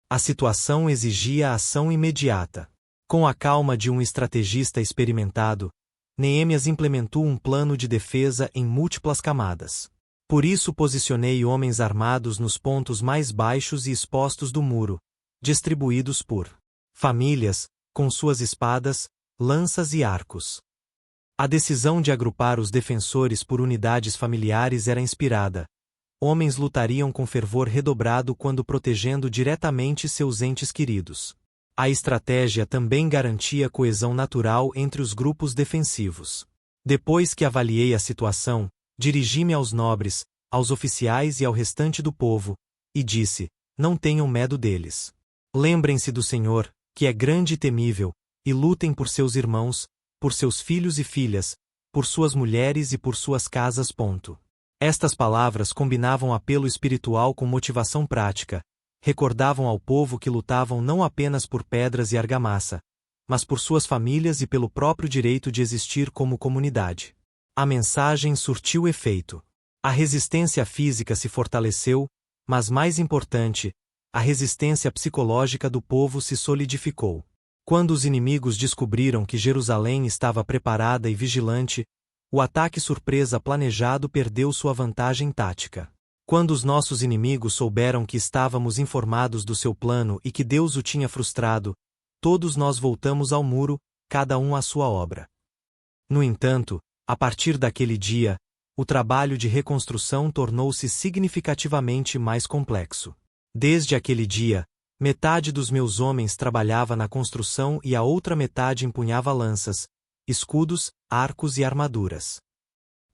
A situação exigia ação imediata. Com a calma de um estrategista experimentado, Neemias implementou um plano de defesa em múltiplas camadas. Por isso posicionei homens armados nos pontos mais baixos e expostos do muro, distribuídos por famílias, com suas espadas, lanças e arcos. A decisão de agrupar os defensores por unidades familiares era inspirada. Homens lutariam com fervor redobrado quando protegendo diretamente seus entes queridos. A estratégia também garantia coesão natural entre os grupos defensivos. Depois que avaliei a situação, dirigi-me aos nobres, aos oficiais e ao restante do povo, e disse: não tenham medo deles. Lembrem-se do Senhor, que é grande e temível, e lutem por seus irmãos, por seus filhos e filhas, por suas mulheres e por suas casas. Estas palavras combinavam apelo espiritual com motivação prática, recordavam ao povo que lutavam não apenas por pedras e argamassa, mas por suas famílias e pelo próprio direito de existir como comunidade. A mensagem surtiu efeito. A resistência física se fortaleceu, mas mais importante, a resistência psicológica do povo se solidificou. Quando os inimigos descobriram que Jerusalém estava preparada e vigilante, o ataque surpresa planejado perdeu sua vantagem tática. Quando os nossos inimigos souberam que estávamos informados do seu plano e que Deus o tinha frustrado, todos nós voltamos ao muro, cada um à sua obra. No entanto, a partir daquele dia, o trabalho de reconstrução tornou-se significativamente mais complexo. Desde aquele dia, metade dos meus homens trabalhava na construção e a outra metade empunhava lanças, escudos, arcos e armaduras.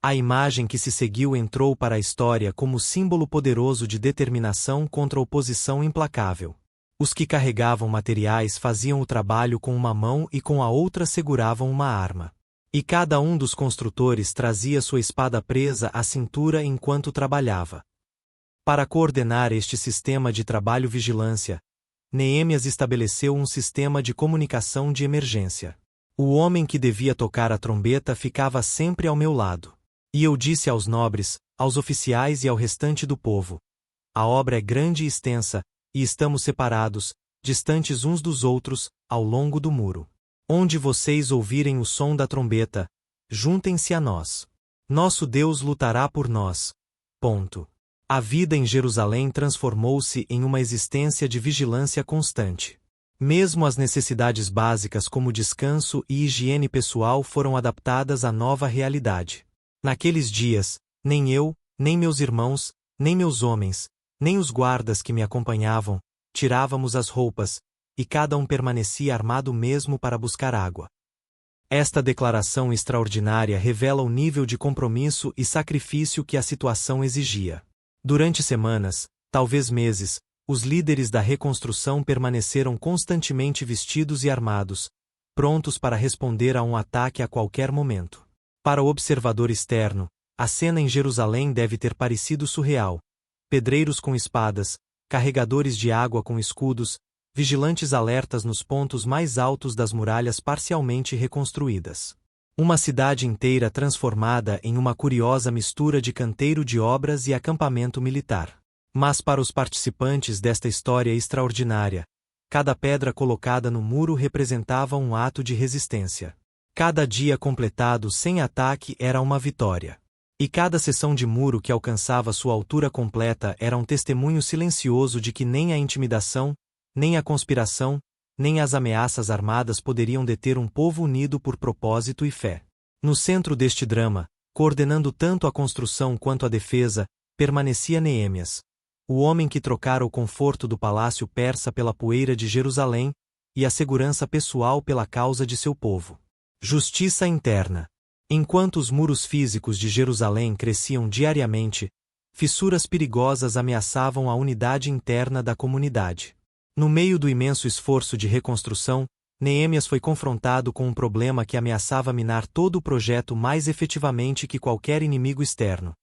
A imagem que se seguiu entrou para a história como símbolo poderoso de determinação contra a oposição implacável. Os que carregavam materiais faziam o trabalho com uma mão e com a outra seguravam uma arma. E cada um dos construtores trazia sua espada presa à cintura enquanto trabalhava. Para coordenar este sistema de trabalho-vigilância, Neemias estabeleceu um sistema de comunicação de emergência. O homem que devia tocar a trombeta ficava sempre ao meu lado. E eu disse aos nobres, aos oficiais e ao restante do povo: a obra é grande e extensa, e estamos separados, distantes uns dos outros, ao longo do muro. Onde vocês ouvirem o som da trombeta, juntem-se a nós. Nosso Deus lutará por nós. A vida em Jerusalém transformou-se em uma existência de vigilância constante. Mesmo as necessidades básicas como descanso e higiene pessoal foram adaptadas à nova realidade. Naqueles dias, nem eu, nem meus irmãos, nem meus homens, nem os guardas que me acompanhavam, tirávamos as roupas, e cada um permanecia armado mesmo para buscar água. Esta declaração extraordinária revela o nível de compromisso e sacrifício que a situação exigia. Durante semanas, talvez meses, os líderes da reconstrução permaneceram constantemente vestidos e armados, prontos para responder a um ataque a qualquer momento. Para o observador externo, a cena em Jerusalém deve ter parecido surreal: pedreiros com espadas, carregadores de água com escudos, vigilantes alertas nos pontos mais altos das muralhas parcialmente reconstruídas. Uma cidade inteira transformada em uma curiosa mistura de canteiro de obras e acampamento militar. Mas para os participantes desta história extraordinária, cada pedra colocada no muro representava um ato de resistência. Cada dia completado sem ataque era uma vitória. E cada seção de muro que alcançava sua altura completa era um testemunho silencioso de que nem a intimidação, nem a conspiração, nem as ameaças armadas poderiam deter um povo unido por propósito e fé. No centro deste drama, coordenando tanto a construção quanto a defesa, permanecia Neemias, o homem que trocara o conforto do palácio persa pela poeira de Jerusalém, e a segurança pessoal pela causa de seu povo. Justiça interna. Enquanto os muros físicos de Jerusalém cresciam diariamente, fissuras perigosas ameaçavam a unidade interna da comunidade. No meio do imenso esforço de reconstrução, Neemias foi confrontado com um problema que ameaçava minar todo o projeto mais efetivamente que qualquer inimigo externo: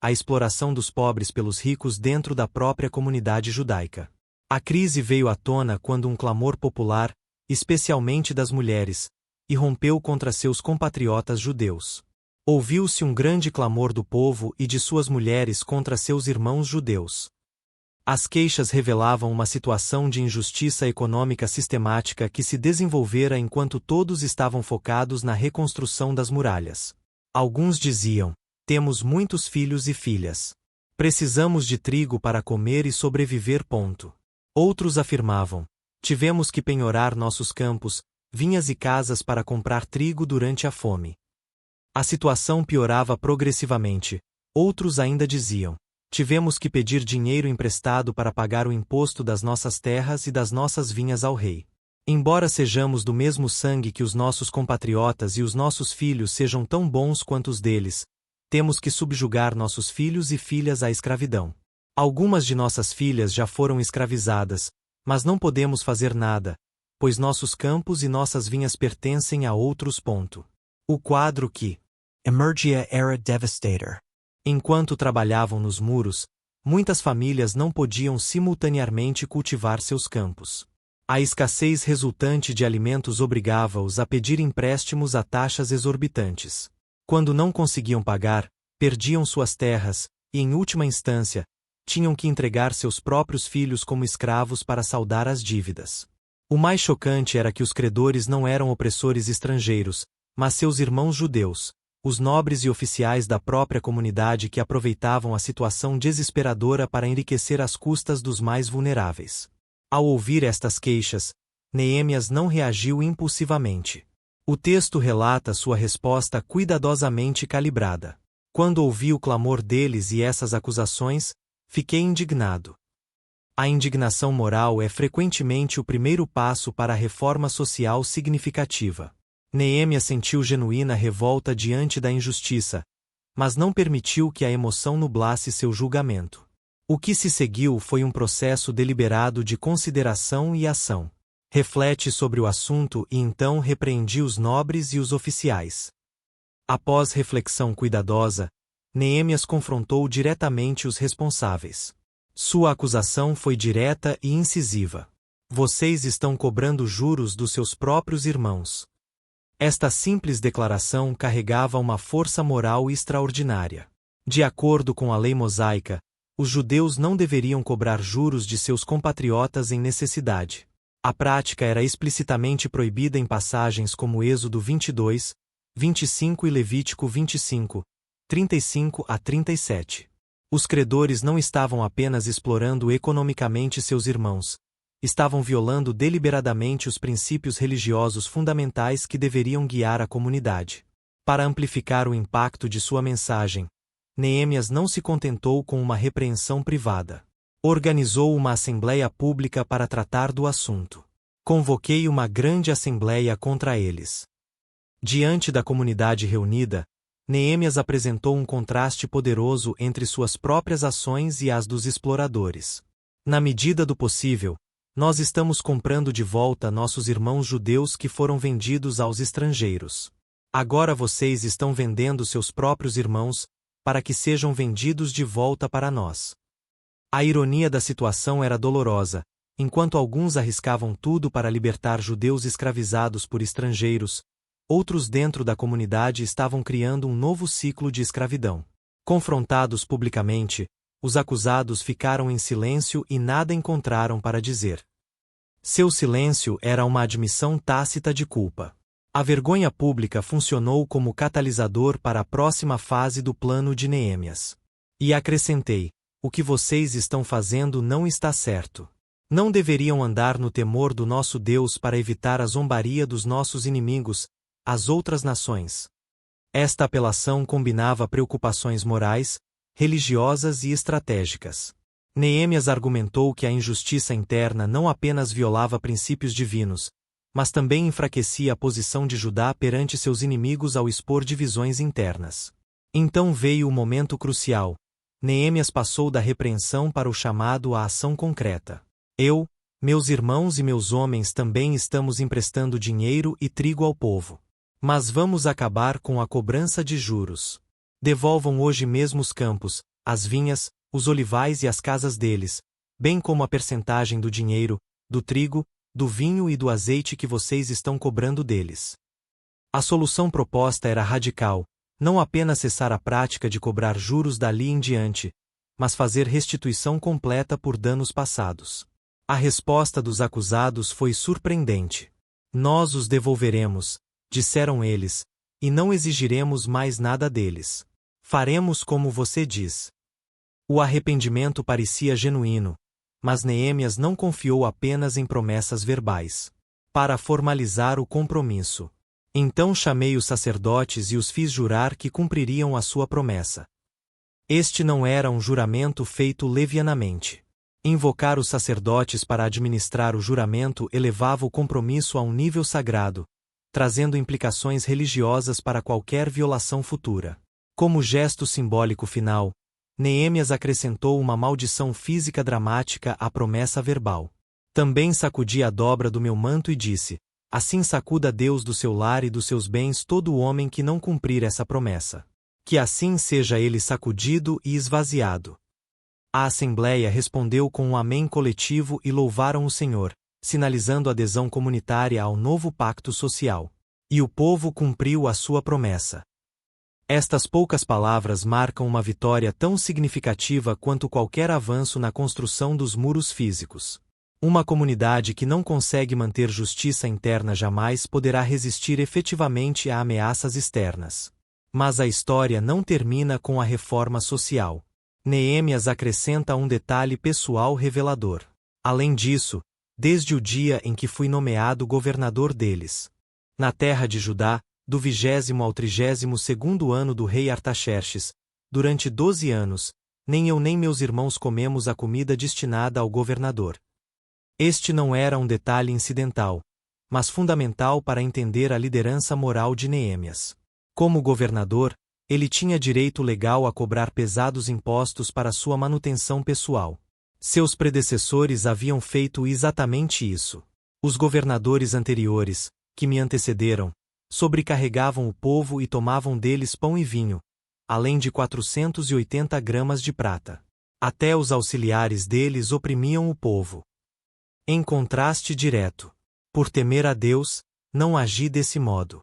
a exploração dos pobres pelos ricos dentro da própria comunidade judaica. A crise veio à tona quando um clamor popular, especialmente das mulheres, irrompeu contra seus compatriotas judeus. Ouviu-se um grande clamor do povo e de suas mulheres contra seus irmãos judeus. As queixas revelavam uma situação de injustiça econômica sistemática que se desenvolvera enquanto todos estavam focados na reconstrução das muralhas. Alguns diziam: Temos muitos filhos e filhas. Precisamos de trigo para comer e sobreviver. Outros afirmavam: tivemos que penhorar nossos campos, vinhas e casas para comprar trigo durante a fome. A situação piorava progressivamente. Outros ainda diziam: tivemos que pedir dinheiro emprestado para pagar o imposto das nossas terras e das nossas vinhas ao rei. Embora sejamos do mesmo sangue que os nossos compatriotas e os nossos filhos sejam tão bons quanto os deles, temos que subjugar nossos filhos e filhas à escravidão. Algumas de nossas filhas já foram escravizadas, mas não podemos fazer nada, pois nossos campos e nossas vinhas pertencem a outros. O quadro que Emergia era devastator. Enquanto trabalhavam nos muros, muitas famílias não podiam simultaneamente cultivar seus campos. A escassez resultante de alimentos obrigava-os a pedir empréstimos a taxas exorbitantes. Quando não conseguiam pagar, perdiam suas terras e, em última instância, tinham que entregar seus próprios filhos como escravos para saldar as dívidas. O mais chocante era que os credores não eram opressores estrangeiros, mas seus irmãos judeus, os nobres e oficiais da própria comunidade que aproveitavam a situação desesperadora para enriquecer às custas dos mais vulneráveis. Ao ouvir estas queixas, Neemias não reagiu impulsivamente. O texto relata sua resposta cuidadosamente calibrada. Quando ouvi o clamor deles e essas acusações, fiquei indignado. A indignação moral é frequentemente o primeiro passo para a reforma social significativa. Neemias sentiu genuína revolta diante da injustiça, mas não permitiu que a emoção nublasse seu julgamento. O que se seguiu foi um processo deliberado de consideração e ação. Reflete sobre o assunto e então repreendi os nobres e os oficiais. Após reflexão cuidadosa, Neemias confrontou diretamente os responsáveis. Sua acusação foi direta e incisiva. Vocês estão cobrando juros dos seus próprios irmãos. Esta simples declaração carregava uma força moral extraordinária. De acordo com a lei mosaica, os judeus não deveriam cobrar juros de seus compatriotas em necessidade. A prática era explicitamente proibida em passagens como Êxodo 22, 25 e Levítico 25, 35 a 37. Os credores não estavam apenas explorando economicamente seus irmãos, estavam violando deliberadamente os princípios religiosos fundamentais que deveriam guiar a comunidade. Para amplificar o impacto de sua mensagem, Neemias não se contentou com uma repreensão privada. Organizou uma assembleia pública para tratar do assunto. Convoquei uma grande assembleia contra eles. Diante da comunidade reunida, Neemias apresentou um contraste poderoso entre suas próprias ações e as dos exploradores. Na medida do possível, nós estamos comprando de volta nossos irmãos judeus que foram vendidos aos estrangeiros. Agora vocês estão vendendo seus próprios irmãos, para que sejam vendidos de volta para nós. A ironia da situação era dolorosa. Enquanto alguns arriscavam tudo para libertar judeus escravizados por estrangeiros, outros dentro da comunidade estavam criando um novo ciclo de escravidão. Confrontados publicamente, os acusados ficaram em silêncio e nada encontraram para dizer. Seu silêncio era uma admissão tácita de culpa. A vergonha pública funcionou como catalisador para a próxima fase do plano de Neemias. E acrescentei: o que vocês estão fazendo não está certo. Não deveriam andar no temor do nosso Deus para evitar a zombaria dos nossos inimigos, as outras nações. Esta apelação combinava preocupações morais, religiosas e estratégicas. Neemias argumentou que a injustiça interna não apenas violava princípios divinos, mas também enfraquecia a posição de Judá perante seus inimigos ao expor divisões internas. Então veio o momento crucial. Neemias passou da repreensão para o chamado à ação concreta. Eu, meus irmãos e meus homens também estamos emprestando dinheiro e trigo ao povo. Mas vamos acabar com a cobrança de juros. Devolvam hoje mesmo os campos, as vinhas, os olivais e as casas deles, bem como a percentagem do dinheiro, do trigo, do vinho e do azeite que vocês estão cobrando deles. A solução proposta era radical, não apenas cessar a prática de cobrar juros dali em diante, mas fazer restituição completa por danos passados. A resposta dos acusados foi surpreendente. Nós os devolveremos, disseram eles, e não exigiremos mais nada deles. Faremos como você diz. O arrependimento parecia genuíno, mas Neemias não confiou apenas em promessas verbais. Para formalizar o compromisso. Então chamei os sacerdotes e os fiz jurar que cumpririam a sua promessa. Este não era um juramento feito levianamente. Invocar os sacerdotes para administrar o juramento elevava o compromisso a um nível sagrado, trazendo implicações religiosas para qualquer violação futura. Como gesto simbólico final, Neemias acrescentou uma maldição física dramática à promessa verbal. Também sacudi a dobra do meu manto e disse: assim sacuda Deus do seu lar e dos seus bens todo o homem que não cumprir essa promessa. Que assim seja ele sacudido e esvaziado. A Assembleia respondeu com um amém coletivo e louvaram o Senhor, sinalizando adesão comunitária ao novo pacto social. E o povo cumpriu a sua promessa. Estas poucas palavras marcam uma vitória tão significativa quanto qualquer avanço na construção dos muros físicos. Uma comunidade que não consegue manter justiça interna jamais poderá resistir efetivamente a ameaças externas. Mas a história não termina com a reforma social. Neemias acrescenta um detalhe pessoal revelador. Além disso, desde o dia em que fui nomeado governador deles, na terra de Judá, do 20º ao 32º ano do rei Artaxerxes, durante 12 anos, nem eu nem meus irmãos comemos a comida destinada ao governador. Este não era um detalhe incidental, mas fundamental para entender a liderança moral de Neemias. Como governador, ele tinha direito legal a cobrar pesados impostos para sua manutenção pessoal. Seus predecessores haviam feito exatamente isso. Os governadores anteriores, que me antecederam, sobrecarregavam o povo e tomavam deles pão e vinho, além de 480 gramas de prata. Até os auxiliares deles oprimiam o povo. Em contraste direto. Por temer a Deus, não agi desse modo.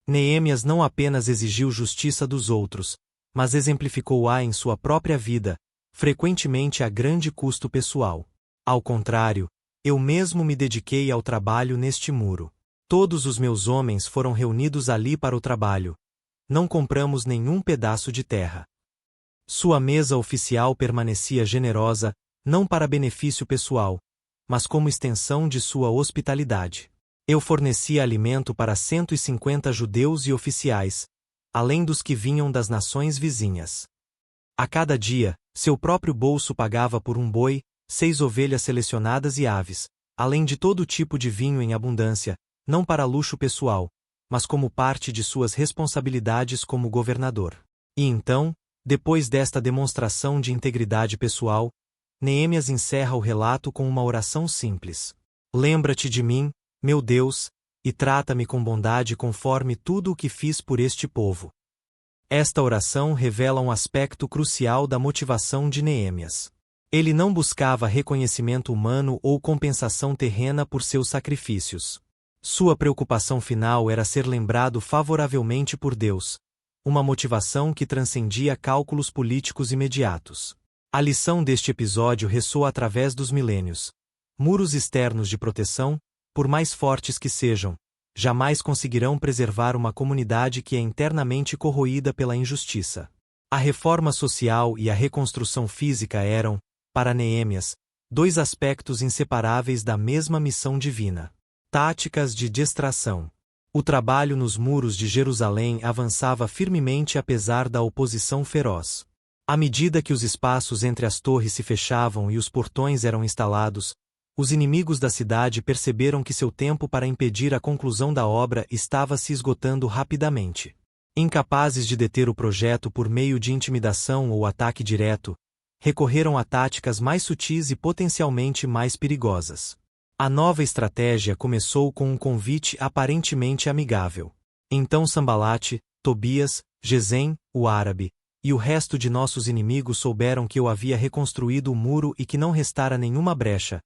Neemias não apenas exigiu justiça dos outros, mas exemplificou-a em sua própria vida, frequentemente a grande custo pessoal. Ao contrário, eu mesmo me dediquei ao trabalho neste muro. Todos os meus homens foram reunidos ali para o trabalho. Não compramos nenhum pedaço de terra. Sua mesa oficial permanecia generosa, não para benefício pessoal, mas como extensão de sua hospitalidade. Eu fornecia alimento para 150 judeus e oficiais, além dos que vinham das nações vizinhas. A cada dia, seu próprio bolso pagava por um boi, 6 ovelhas selecionadas e aves, além de todo tipo de vinho em abundância, não para luxo pessoal, mas como parte de suas responsabilidades como governador. E então, depois desta demonstração de integridade pessoal, Neemias encerra o relato com uma oração simples. Lembra-te de mim, meu Deus, e trata-me com bondade conforme tudo o que fiz por este povo. Esta oração revela um aspecto crucial da motivação de Neemias. Ele não buscava reconhecimento humano ou compensação terrena por seus sacrifícios. Sua preocupação final era ser lembrado favoravelmente por Deus, uma motivação que transcendia cálculos políticos imediatos. A lição deste episódio ressoa através dos milênios. Muros externos de proteção, por mais fortes que sejam, jamais conseguirão preservar uma comunidade que é internamente corroída pela injustiça. A reforma social e a reconstrução física eram, para Neemias, dois aspectos inseparáveis da mesma missão divina. Táticas de distração. O trabalho nos muros de Jerusalém avançava firmemente apesar da oposição feroz. À medida que os espaços entre as torres se fechavam e os portões eram instalados, os inimigos da cidade perceberam que seu tempo para impedir a conclusão da obra estava se esgotando rapidamente. Incapazes de deter o projeto por meio de intimidação ou ataque direto, recorreram a táticas mais sutis e potencialmente mais perigosas. A nova estratégia começou com um convite aparentemente amigável. Então Sambalate, Tobias, Gesem, o árabe, e o resto de nossos inimigos souberam que eu havia reconstruído o muro e que não restara nenhuma brecha,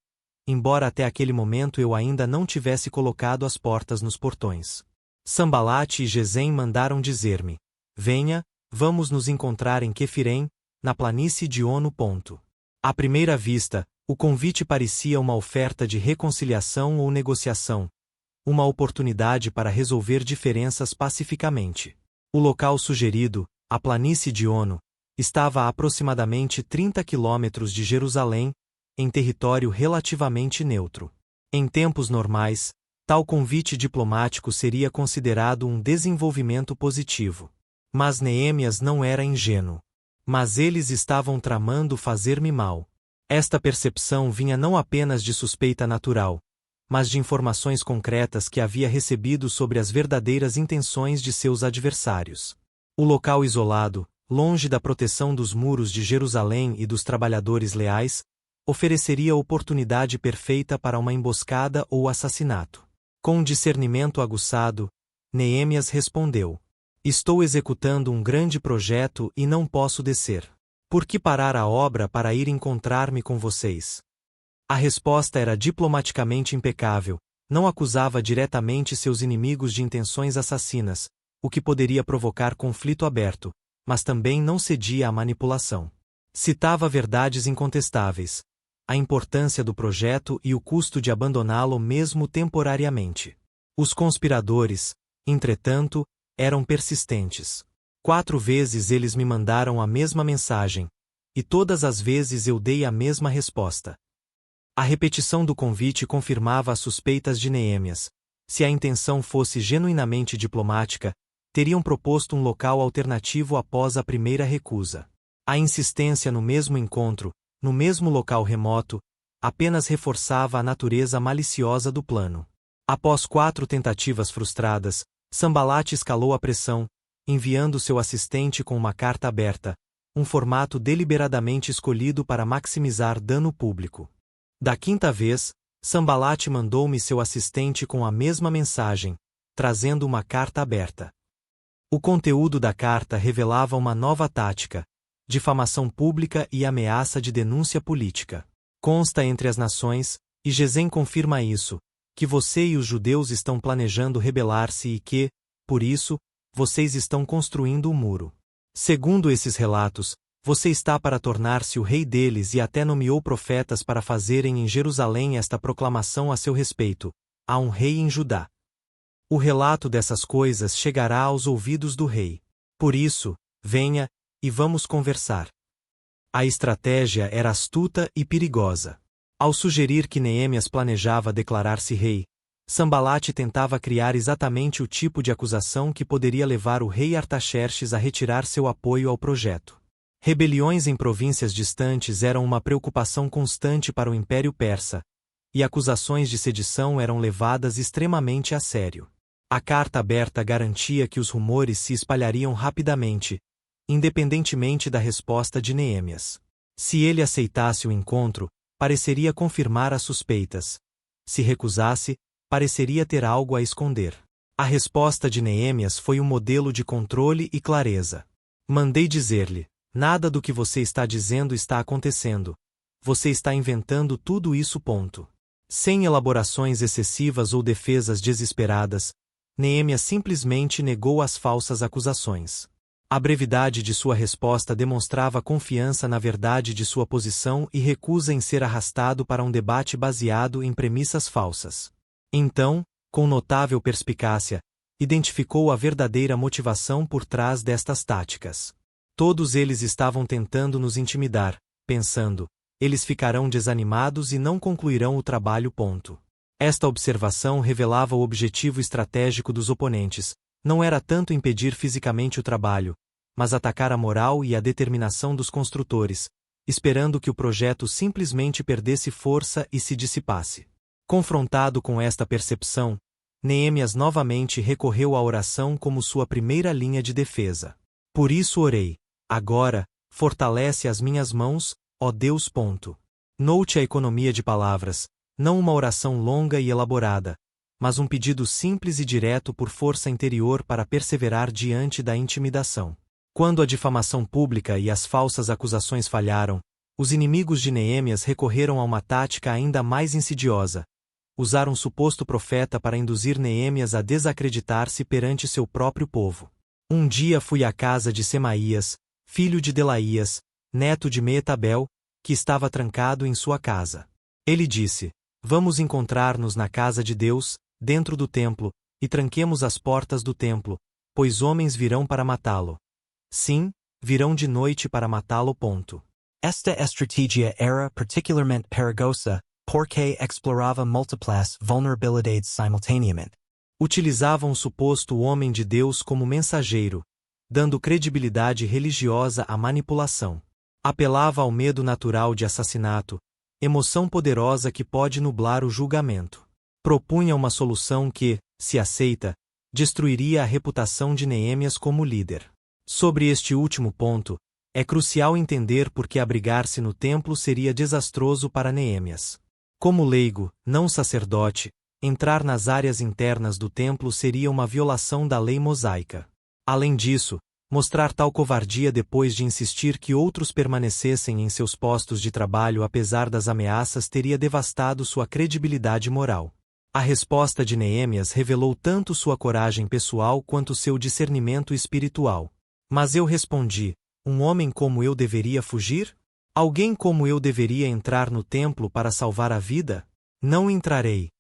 embora até aquele momento eu ainda não tivesse colocado as portas nos portões. Sambalate e Gesem mandaram dizer-me: venha, vamos nos encontrar em Quefirém, na planície de Ono. À primeira vista, o convite parecia uma oferta de reconciliação ou negociação, uma oportunidade para resolver diferenças pacificamente. O local sugerido, A planície de Ono estava a aproximadamente 30 quilômetros de Jerusalém, em território relativamente neutro. Em tempos normais, tal convite diplomático seria considerado um desenvolvimento positivo. Mas Neemias não era ingênuo. Mas eles estavam tramando fazer-me mal. Esta percepção vinha não apenas de suspeita natural, mas de informações concretas que havia recebido sobre as verdadeiras intenções de seus adversários. O local isolado, longe da proteção dos muros de Jerusalém e dos trabalhadores leais, ofereceria oportunidade perfeita para uma emboscada ou assassinato. Com um discernimento aguçado, Neemias respondeu: Estou executando um grande projeto e não posso descer. Por que parar a obra para ir encontrar-me com vocês? A resposta era diplomaticamente impecável, não acusava diretamente seus inimigos de intenções assassinas, o que poderia provocar conflito aberto, mas também não cedia à manipulação. Citava verdades incontestáveis, a importância do projeto e o custo de abandoná-lo mesmo temporariamente. Os conspiradores, entretanto, eram persistentes. 4 vezes eles me mandaram a mesma mensagem, e todas as vezes eu dei a mesma resposta. A repetição do convite confirmava as suspeitas de Neemias. Se a intenção fosse genuinamente diplomática, teriam proposto um local alternativo após a primeira recusa. A insistência no mesmo encontro, no mesmo local remoto, apenas reforçava a natureza maliciosa do plano. Após 4 tentativas frustradas, Sanbalate escalou a pressão, enviando seu assistente com uma carta aberta, um formato deliberadamente escolhido para maximizar dano público. Da 5ª vez, Sanbalate mandou-me seu assistente com a mesma mensagem, trazendo uma carta aberta. O conteúdo da carta revelava uma nova tática: difamação pública e ameaça de denúncia política. Consta entre as nações, e Gesem confirma isso, que você e os judeus estão planejando rebelar-se e que, por isso, vocês estão construindo um muro. Segundo esses relatos, você está para tornar-se o rei deles e até nomeou profetas para fazerem em Jerusalém esta proclamação a seu respeito: há um rei em Judá. O relato dessas coisas chegará aos ouvidos do rei. Por isso, venha, e vamos conversar. A estratégia era astuta e perigosa. Ao sugerir que Neemias planejava declarar-se rei, Sanbalate tentava criar exatamente o tipo de acusação que poderia levar o rei Artaxerxes a retirar seu apoio ao projeto. Rebeliões em províncias distantes eram uma preocupação constante para o Império Persa, e acusações de sedição eram levadas extremamente a sério. A carta aberta garantia que os rumores se espalhariam rapidamente, independentemente da resposta de Neemias. Se ele aceitasse o encontro, pareceria confirmar as suspeitas. Se recusasse, pareceria ter algo a esconder. A resposta de Neemias foi um modelo de controle e clareza. Mandei dizer-lhe: nada do que você está dizendo está acontecendo. Você está inventando tudo isso. Sem elaborações excessivas ou defesas desesperadas, Neemias simplesmente negou as falsas acusações. A brevidade de sua resposta demonstrava confiança na verdade de sua posição e recusa em ser arrastado para um debate baseado em premissas falsas. Então, com notável perspicácia, identificou a verdadeira motivação por trás destas táticas. Todos eles estavam tentando nos intimidar, pensando: eles ficarão desanimados e não concluirão o trabalho. Esta observação revelava o objetivo estratégico dos oponentes. Não era tanto impedir fisicamente o trabalho, mas atacar a moral e a determinação dos construtores, esperando que o projeto simplesmente perdesse força e se dissipasse. Confrontado com esta percepção, Neemias novamente recorreu à oração como sua primeira linha de defesa. Por isso orei: agora, fortalece as minhas mãos, ó Deus. Note a economia de palavras, não uma oração longa e elaborada, mas um pedido simples e direto por força interior para perseverar diante da intimidação. Quando a difamação pública e as falsas acusações falharam, os inimigos de Neemias recorreram a uma tática ainda mais insidiosa: usar um suposto profeta para induzir Neemias a desacreditar-se perante seu próprio povo. Um dia fui à casa de Semaías, filho de Delaías, neto de Meetabel, que estava trancado em sua casa. Ele disse: vamos encontrar-nos na casa de Deus, dentro do templo, e tranquemos as portas do templo, pois homens virão para matá-lo. Sim, virão de noite para matá-lo. Esta estratégia era particularmente perigosa, porque explorava múltiplas vulnerabilidades simultaneamente. Utilizavam o suposto homem de Deus como mensageiro, dando credibilidade religiosa à manipulação. Apelava ao medo natural de assassinato, emoção poderosa que pode nublar o julgamento. Propunha uma solução que, se aceita, destruiria a reputação de Neemias como líder. Sobre este último ponto, é crucial entender por que abrigar-se no templo seria desastroso para Neemias. Como leigo, não sacerdote, entrar nas áreas internas do templo seria uma violação da lei mosaica. Além disso, mostrar tal covardia depois de insistir que outros permanecessem em seus postos de trabalho apesar das ameaças teria devastado sua credibilidade moral. A resposta de Neemias revelou tanto sua coragem pessoal quanto seu discernimento espiritual. Mas eu respondi: um homem como eu deveria fugir? Alguém como eu deveria entrar no templo para salvar a vida? Não entrarei.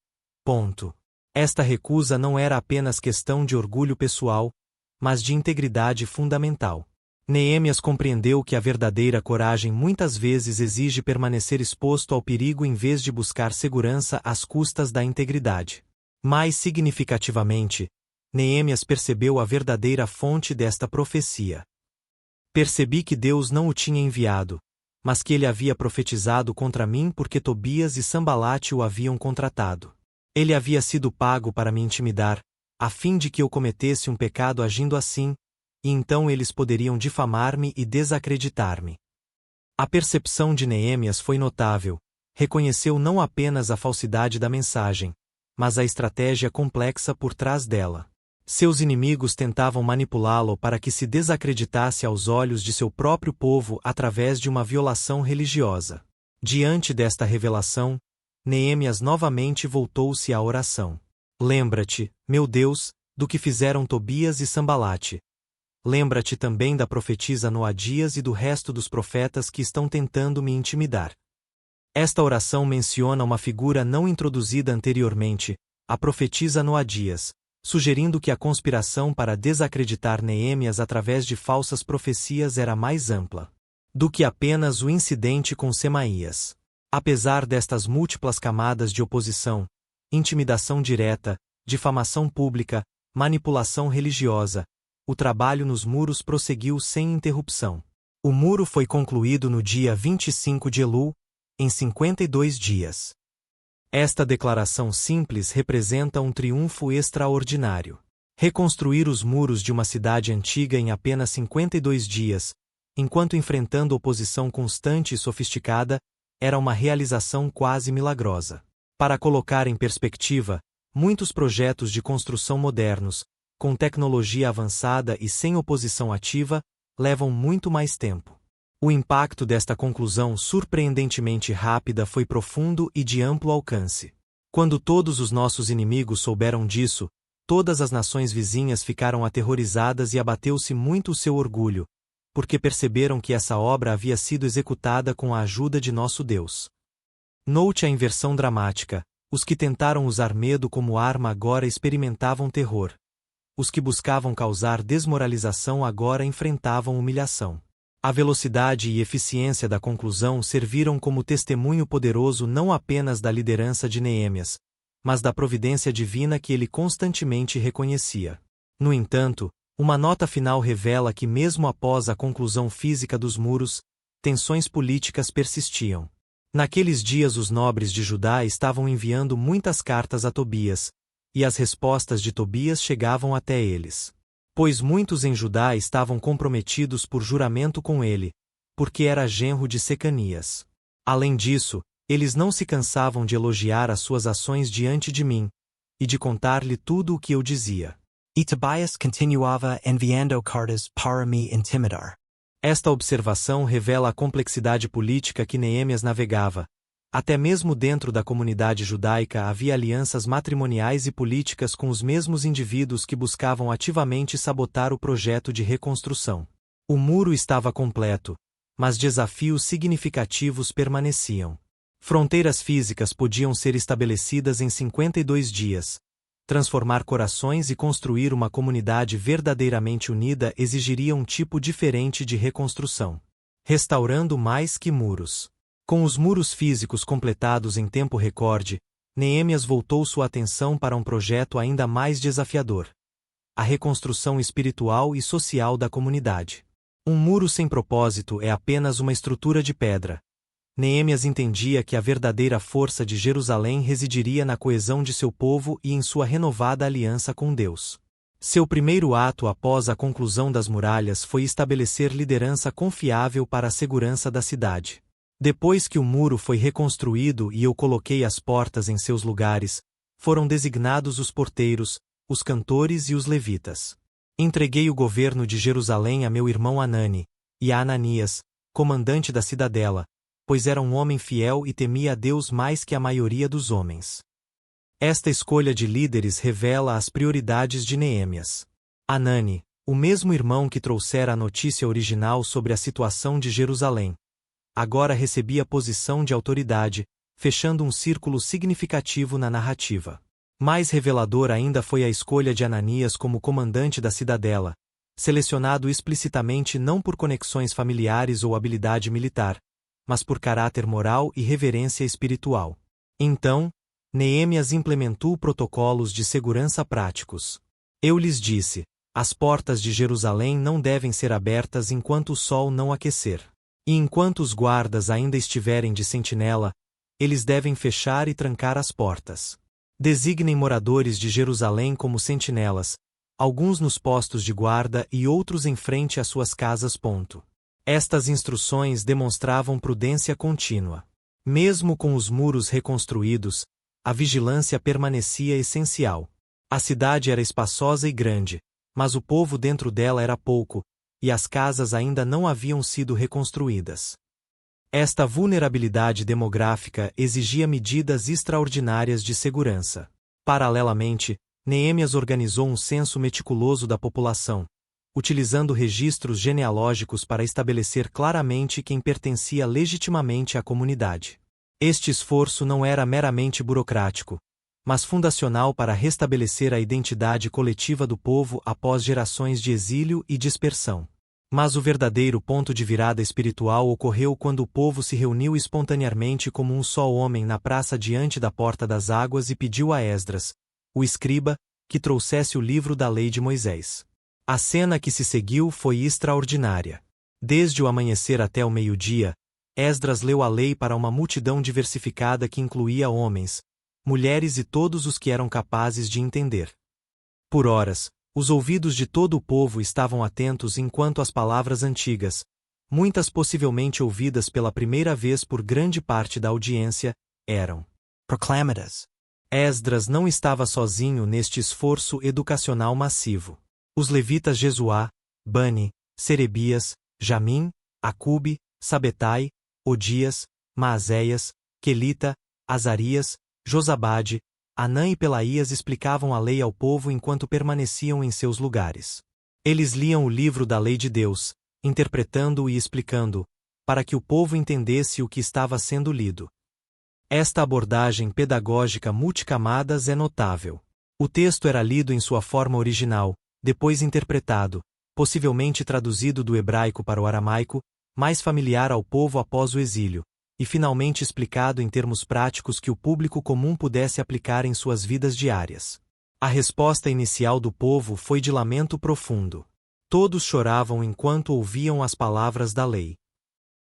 Ponto. Esta recusa não era apenas questão de orgulho pessoal, mas de integridade fundamental. Neemias compreendeu que a verdadeira coragem muitas vezes exige permanecer exposto ao perigo em vez de buscar segurança às custas da integridade. Mais significativamente, Neemias percebeu a verdadeira fonte desta profecia. Percebi que Deus não o tinha enviado, mas que ele havia profetizado contra mim porque Tobias e Sambalate o haviam contratado. Ele havia sido pago para me intimidar, a fim de que eu cometesse um pecado agindo assim, e então eles poderiam difamar-me e desacreditar-me. A percepção de Neemias foi notável, reconheceu não apenas a falsidade da mensagem, mas a estratégia complexa por trás dela. Seus inimigos tentavam manipulá-lo para que se desacreditasse aos olhos de seu próprio povo através de uma violação religiosa. Diante desta revelação, Neemias novamente voltou-se à oração. Lembra-te, meu Deus, do que fizeram Tobias e Sambalate. Lembra-te também da profetisa Noadias e do resto dos profetas que estão tentando me intimidar. Esta oração menciona uma figura não introduzida anteriormente, a profetisa Noadias, sugerindo que a conspiração para desacreditar Neemias através de falsas profecias era mais ampla do que apenas o incidente com Semaías. Apesar destas múltiplas camadas de oposição, intimidação direta, difamação pública, manipulação religiosa, o trabalho nos muros prosseguiu sem interrupção. O muro foi concluído no dia 25 de Elul, em 52 dias. Esta declaração simples representa um triunfo extraordinário. Reconstruir os muros de uma cidade antiga em apenas 52 dias, enquanto enfrentando oposição constante e sofisticada, era uma realização quase milagrosa. Para colocar em perspectiva, muitos projetos de construção modernos, com tecnologia avançada e sem oposição ativa, levam muito mais tempo. O impacto desta conclusão surpreendentemente rápida foi profundo e de amplo alcance. Quando todos os nossos inimigos souberam disso, todas as nações vizinhas ficaram aterrorizadas e abateu-se muito o seu orgulho, porque perceberam que essa obra havia sido executada com a ajuda de nosso Deus. Note a inversão dramática: os que tentaram usar medo como arma agora experimentavam terror. Os que buscavam causar desmoralização agora enfrentavam humilhação. A velocidade e eficiência da conclusão serviram como testemunho poderoso não apenas da liderança de Neemias, mas da providência divina que ele constantemente reconhecia. No entanto, uma nota final revela que mesmo após a conclusão física dos muros, tensões políticas persistiam. Naqueles dias os nobres de Judá estavam enviando muitas cartas a Tobias, e as respostas de Tobias chegavam até eles. Pois muitos em Judá estavam comprometidos por juramento com ele, porque era genro de Secanias. Além disso, eles não se cansavam de elogiar as suas ações diante de mim, e de contar-lhe tudo o que eu dizia. E Tobias continuava enviando cartas para me intimidar. Esta observação revela a complexidade política que Neemias navegava. Até mesmo dentro da comunidade judaica havia alianças matrimoniais e políticas com os mesmos indivíduos que buscavam ativamente sabotar o projeto de reconstrução. O muro estava completo, mas desafios significativos permaneciam. Fronteiras físicas podiam ser estabelecidas em 52 dias. Transformar corações e construir uma comunidade verdadeiramente unida exigiria um tipo diferente de reconstrução. Restaurando mais que muros. Com os muros físicos completados em tempo recorde, Neemias voltou sua atenção para um projeto ainda mais desafiador: a reconstrução espiritual e social da comunidade. Um muro sem propósito é apenas uma estrutura de pedra. Neemias entendia que a verdadeira força de Jerusalém residiria na coesão de seu povo e em sua renovada aliança com Deus. Seu primeiro ato após a conclusão das muralhas foi estabelecer liderança confiável para a segurança da cidade. Depois que o muro foi reconstruído e eu coloquei as portas em seus lugares, foram designados os porteiros, os cantores e os levitas. Entreguei o governo de Jerusalém a meu irmão Hanani, e a Ananias, comandante da cidadela, pois era um homem fiel e temia a Deus mais que a maioria dos homens. Esta escolha de líderes revela as prioridades de Neemias. Hanani, o mesmo irmão que trouxera a notícia original sobre a situação de Jerusalém, agora recebia posição de autoridade, fechando um círculo significativo na narrativa. Mais revelador ainda foi a escolha de Ananias como comandante da cidadela, selecionado explicitamente não por conexões familiares ou habilidade militar, mas por caráter moral e reverência espiritual. Então, Neemias implementou protocolos de segurança práticos. Eu lhes disse: as portas de Jerusalém não devem ser abertas enquanto o sol não aquecer. E enquanto os guardas ainda estiverem de sentinela, eles devem fechar e trancar as portas. Designem moradores de Jerusalém como sentinelas, alguns nos postos de guarda e outros em frente às suas casas. Estas instruções demonstravam prudência contínua. Mesmo com os muros reconstruídos, a vigilância permanecia essencial. A cidade era espaçosa e grande, mas o povo dentro dela era pouco, e as casas ainda não haviam sido reconstruídas. Esta vulnerabilidade demográfica exigia medidas extraordinárias de segurança. Paralelamente, Neemias organizou um censo meticuloso da população, utilizando registros genealógicos para estabelecer claramente quem pertencia legitimamente à comunidade. Este esforço não era meramente burocrático, mas fundacional para restabelecer a identidade coletiva do povo após gerações de exílio e dispersão. Mas o verdadeiro ponto de virada espiritual ocorreu quando o povo se reuniu espontaneamente como um só homem na praça diante da Porta das Águas e pediu a Esdras, o escriba, que trouxesse o livro da lei de Moisés. A cena que se seguiu foi extraordinária. Desde o amanhecer até o meio-dia, Esdras leu a lei para uma multidão diversificada que incluía homens, mulheres e todos os que eram capazes de entender. Por horas, os ouvidos de todo o povo estavam atentos enquanto as palavras antigas, muitas possivelmente ouvidas pela primeira vez por grande parte da audiência, eram proclamadas. Esdras não estava sozinho neste esforço educacional massivo. Os levitas Jesuá, Bani, Serebias, Jamim, Acube, Sabetai, Odias, Maazéias, Quelita, Azarias, Josabade, Anã e Pelaías explicavam a lei ao povo enquanto permaneciam em seus lugares. Eles liam o livro da lei de Deus, interpretando-o e explicando, para que o povo entendesse o que estava sendo lido. Esta abordagem pedagógica multicamadas é notável. O texto era lido em sua forma original, depois interpretado, possivelmente traduzido do hebraico para o aramaico, mais familiar ao povo após o exílio, e finalmente explicado em termos práticos que o público comum pudesse aplicar em suas vidas diárias. A resposta inicial do povo foi de lamento profundo. Todos choravam enquanto ouviam as palavras da lei.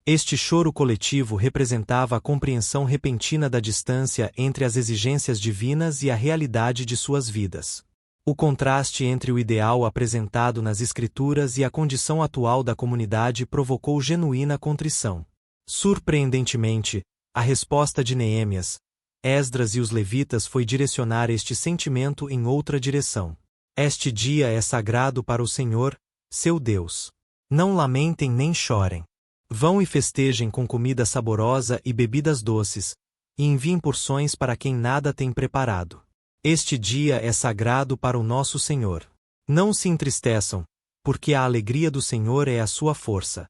Este choro coletivo representava a compreensão repentina da distância entre as exigências divinas e a realidade de suas vidas. O contraste entre o ideal apresentado nas Escrituras e a condição atual da comunidade provocou genuína contrição. Surpreendentemente, a resposta de Neemias, Esdras e os levitas foi direcionar este sentimento em outra direção. Este dia é sagrado para o Senhor, seu Deus. Não lamentem nem chorem. Vão e festejem com comida saborosa e bebidas doces, e enviem porções para quem nada tem preparado. Este dia é sagrado para o nosso Senhor. Não se entristeçam, porque a alegria do Senhor é a sua força.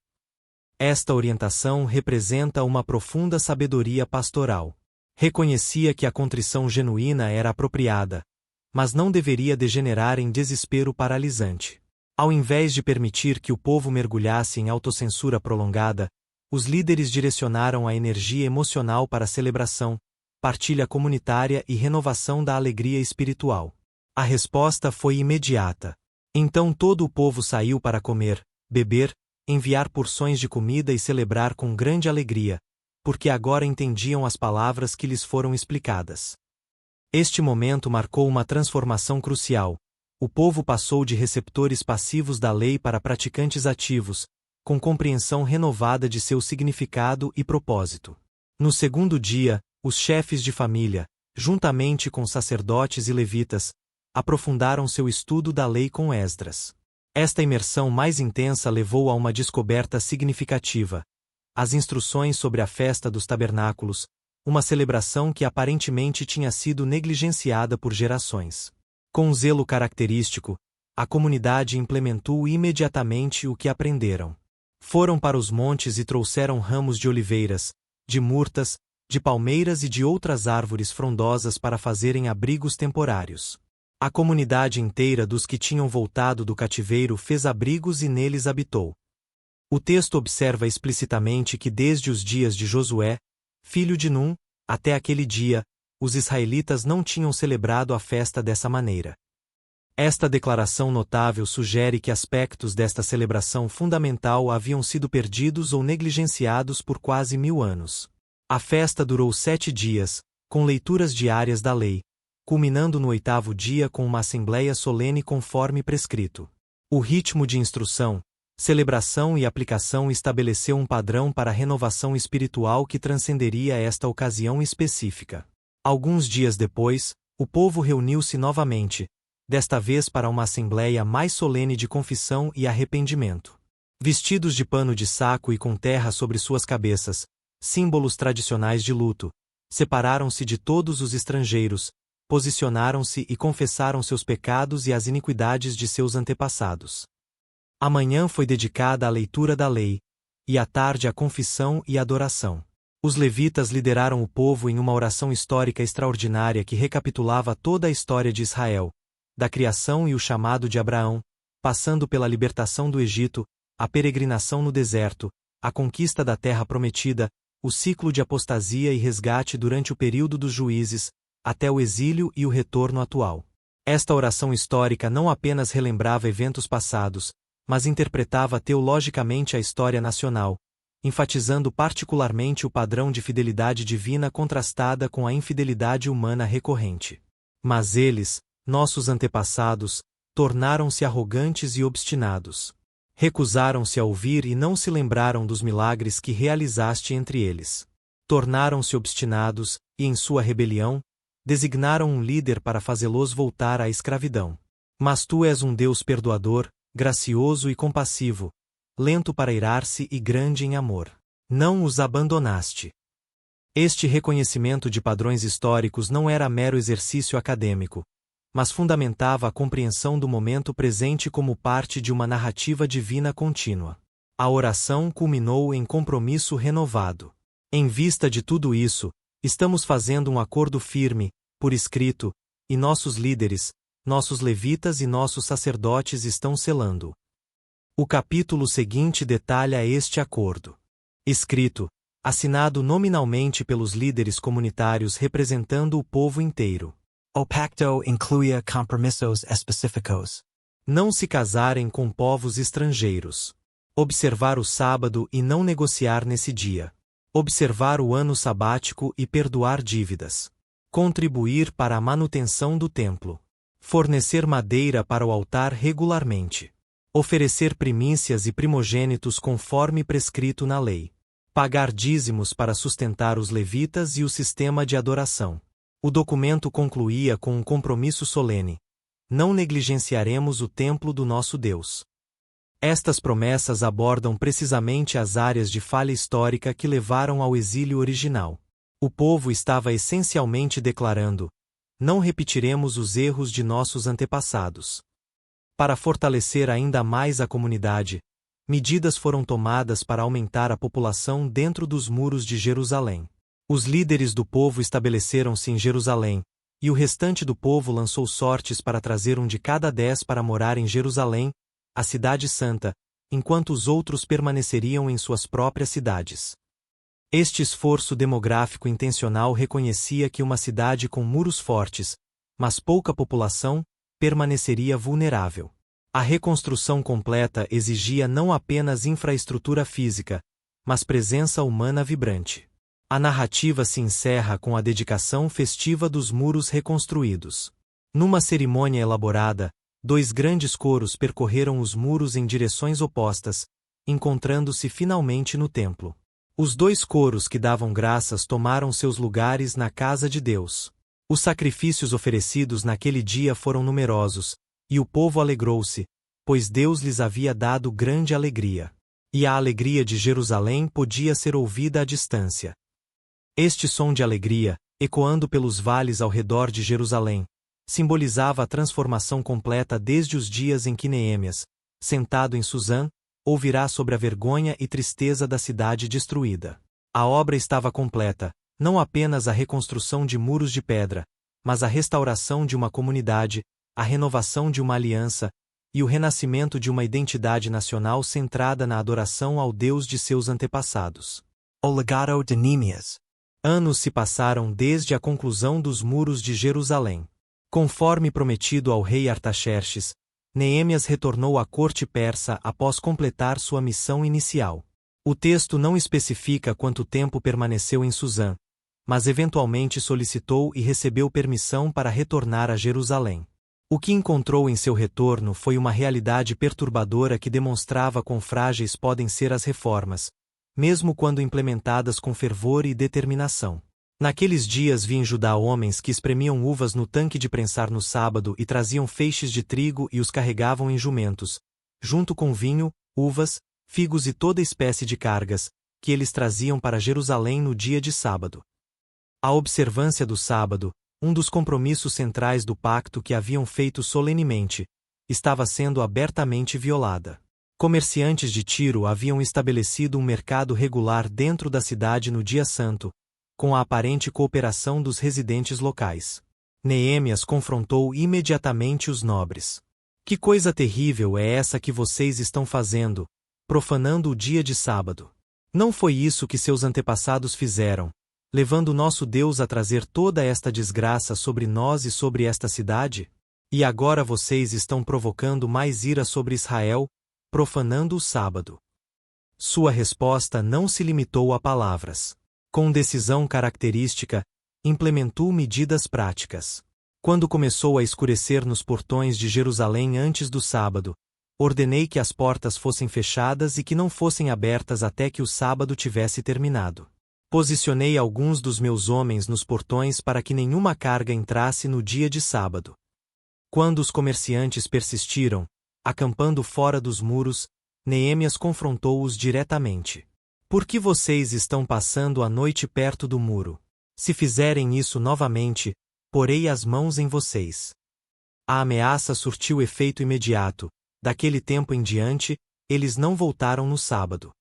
Esta orientação representa uma profunda sabedoria pastoral. Reconhecia que a contrição genuína era apropriada, mas não deveria degenerar em desespero paralisante. Ao invés de permitir que o povo mergulhasse em autocensura prolongada, os líderes direcionaram a energia emocional para a celebração, partilha comunitária e renovação da alegria espiritual. A resposta foi imediata. Então todo o povo saiu para comer, beber, enviar porções de comida e celebrar com grande alegria, porque agora entendiam as palavras que lhes foram explicadas. Este momento marcou uma transformação crucial. O povo passou de receptores passivos da lei para praticantes ativos, com compreensão renovada de seu significado e propósito. No segundo dia, os chefes de família, juntamente com sacerdotes e levitas, aprofundaram seu estudo da lei com Esdras. Esta imersão mais intensa levou a uma descoberta significativa: as instruções sobre a festa dos tabernáculos, uma celebração que aparentemente tinha sido negligenciada por gerações. Com um zelo característico, a comunidade implementou imediatamente o que aprenderam. Foram para os montes e trouxeram ramos de oliveiras, de murtas, de palmeiras e de outras árvores frondosas para fazerem abrigos temporários. A comunidade inteira dos que tinham voltado do cativeiro fez abrigos e neles habitou. O texto observa explicitamente que desde os dias de Josué, filho de Num, até aquele dia, os israelitas não tinham celebrado a festa dessa maneira. Esta declaração notável sugere que aspectos desta celebração fundamental haviam sido perdidos ou negligenciados por quase 1000 anos. A festa durou 7 dias, com leituras diárias da lei, culminando no 8º dia com uma assembleia solene conforme prescrito. O ritmo de instrução, celebração e aplicação estabeleceu um padrão para a renovação espiritual que transcenderia esta ocasião específica. Alguns dias depois, o povo reuniu-se novamente, desta vez para uma assembleia mais solene de confissão e arrependimento. Vestidos de pano de saco e com terra sobre suas cabeças, símbolos tradicionais de luto, separaram-se de todos os estrangeiros, posicionaram-se e confessaram seus pecados e as iniquidades de seus antepassados. A manhã foi dedicada à leitura da lei, e à tarde à confissão e adoração. Os levitas lideraram o povo em uma oração histórica extraordinária que recapitulava toda a história de Israel, da criação e o chamado de Abraão, passando pela libertação do Egito, a peregrinação no deserto, a conquista da terra prometida, o ciclo de apostasia e resgate durante o período dos juízes, até o exílio e o retorno atual. Esta oração histórica não apenas relembrava eventos passados, mas interpretava teologicamente a história nacional, enfatizando particularmente o padrão de fidelidade divina contrastada com a infidelidade humana recorrente. Mas eles, nossos antepassados, tornaram-se arrogantes e obstinados. Recusaram-se a ouvir e não se lembraram dos milagres que realizaste entre eles. Tornaram-se obstinados, e em sua rebelião, designaram um líder para fazê-los voltar à escravidão. Mas tu és um Deus perdoador, gracioso e compassivo, lento para irar-se e grande em amor. Não os abandonaste. Este reconhecimento de padrões históricos não era mero exercício acadêmico, mas fundamentava a compreensão do momento presente como parte de uma narrativa divina contínua. A oração culminou em compromisso renovado. Em vista de tudo isso, estamos fazendo um acordo firme, por escrito, e nossos líderes, nossos levitas e nossos sacerdotes estão selando. O capítulo seguinte detalha este acordo. Escrito, assinado nominalmente pelos líderes comunitários representando o povo inteiro. O pacto incluía compromissos específicos. Não se casarem com povos estrangeiros. Observar o sábado e não negociar nesse dia. Observar o ano sabático e perdoar dívidas. Contribuir para a manutenção do templo. Fornecer madeira para o altar regularmente. Oferecer primícias e primogênitos conforme prescrito na lei. Pagar dízimos para sustentar os levitas e o sistema de adoração. O documento concluía com um compromisso solene: não negligenciaremos o templo do nosso Deus. Estas promessas abordam precisamente as áreas de falha histórica que levaram ao exílio original. O povo estava essencialmente declarando: não repetiremos os erros de nossos antepassados. Para fortalecer ainda mais a comunidade, medidas foram tomadas para aumentar a população dentro dos muros de Jerusalém. Os líderes do povo estabeleceram-se em Jerusalém, E o restante do povo lançou sortes para trazer 1 de cada 10 para morar em Jerusalém, a cidade santa, enquanto os outros permaneceriam em suas próprias cidades. Este esforço demográfico intencional reconhecia que uma cidade com muros fortes, mas pouca população, permaneceria vulnerável. A reconstrução completa exigia não apenas infraestrutura física, mas presença humana vibrante. A narrativa se encerra com a dedicação festiva dos muros reconstruídos. Numa cerimônia elaborada, 2 grandes coros percorreram os muros em direções opostas, encontrando-se finalmente no templo. Os 2 coros que davam graças tomaram seus lugares na casa de Deus. Os sacrifícios oferecidos naquele dia foram numerosos, e o povo alegrou-se, pois Deus lhes havia dado grande alegria. E a alegria de Jerusalém podia ser ouvida à distância. Este som de alegria, ecoando pelos vales ao redor de Jerusalém, simbolizava a transformação completa desde os dias em que Neemias, sentado em Susã, ouvirá sobre a vergonha e tristeza da cidade destruída. A obra estava completa, não apenas a reconstrução de muros de pedra, mas a restauração de uma comunidade, a renovação de uma aliança, e o renascimento de uma identidade nacional centrada na adoração ao Deus de seus antepassados. O legado de Neemias. Anos se passaram desde a conclusão dos muros de Jerusalém. Conforme prometido ao rei Artaxerxes, Neemias retornou à corte persa após completar sua missão inicial. O texto não especifica quanto tempo permaneceu em Susã, mas eventualmente solicitou e recebeu permissão para retornar a Jerusalém. O que encontrou em seu retorno foi uma realidade perturbadora que demonstrava quão frágeis podem ser as reformas, mesmo quando implementadas com fervor e determinação. Naqueles dias vi em Judá homens que espremiam uvas no tanque de prensar no sábado e traziam feixes de trigo e os carregavam em jumentos, junto com vinho, uvas, figos e toda espécie de cargas, que eles traziam para Jerusalém no dia de sábado. A observância do sábado, um dos compromissos centrais do pacto que haviam feito solenemente, estava sendo abertamente violada. Comerciantes de Tiro haviam estabelecido um mercado regular dentro da cidade no dia santo, com a aparente cooperação dos residentes locais. Neemias confrontou imediatamente os nobres. Que coisa terrível é essa que vocês estão fazendo, profanando o dia de sábado? Não foi isso que seus antepassados fizeram, levando nosso Deus a trazer toda esta desgraça sobre nós e sobre esta cidade? E agora vocês estão provocando mais ira sobre Israel, profanando o sábado. Sua resposta não se limitou a palavras. Com decisão característica, implementou medidas práticas. Quando começou a escurecer nos portões de Jerusalém antes do sábado, ordenei que as portas fossem fechadas e que não fossem abertas até que o sábado tivesse terminado. Posicionei alguns dos meus homens nos portões para que nenhuma carga entrasse no dia de sábado. Quando os comerciantes persistiram, acampando fora dos muros, Neemias confrontou-os diretamente. Por que vocês estão passando a noite perto do muro? Se fizerem isso novamente, porei as mãos em vocês. A ameaça surtiu efeito imediato. Daquele tempo em diante, eles não voltaram no sábado.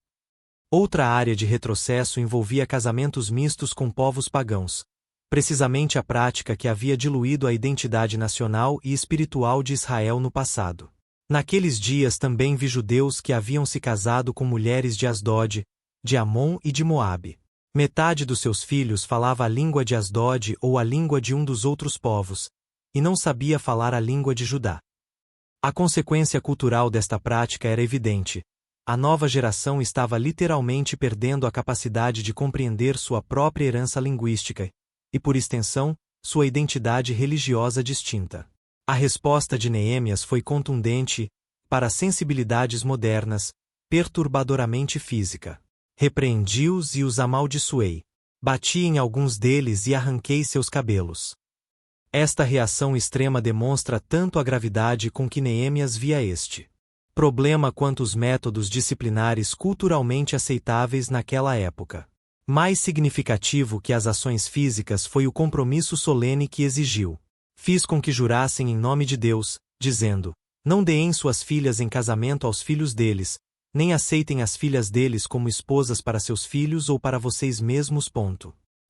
Outra área de retrocesso envolvia casamentos mistos com povos pagãos, precisamente a prática que havia diluído a identidade nacional e espiritual de Israel no passado. Naqueles dias também vi judeus que haviam se casado com mulheres de Asdod, de Amon e de Moabe. Metade dos seus filhos falava a língua de Asdod ou a língua de um dos outros povos, e não sabia falar a língua de Judá. A consequência cultural desta prática era evidente. A nova geração estava literalmente perdendo a capacidade de compreender sua própria herança linguística e, por extensão, sua identidade religiosa distinta. A resposta de Neemias foi contundente, para sensibilidades modernas, perturbadoramente física. Repreendi-os e os amaldiçoei. Bati em alguns deles e arranquei seus cabelos. Esta reação extrema demonstra tanto a gravidade com que Neemias via este problema quanto os métodos disciplinares culturalmente aceitáveis naquela época. Mais significativo que as ações físicas foi o compromisso solene que exigiu. Fiz com que jurassem em nome de Deus, dizendo: não deem suas filhas em casamento aos filhos deles, nem aceitem as filhas deles como esposas para seus filhos ou para vocês mesmos.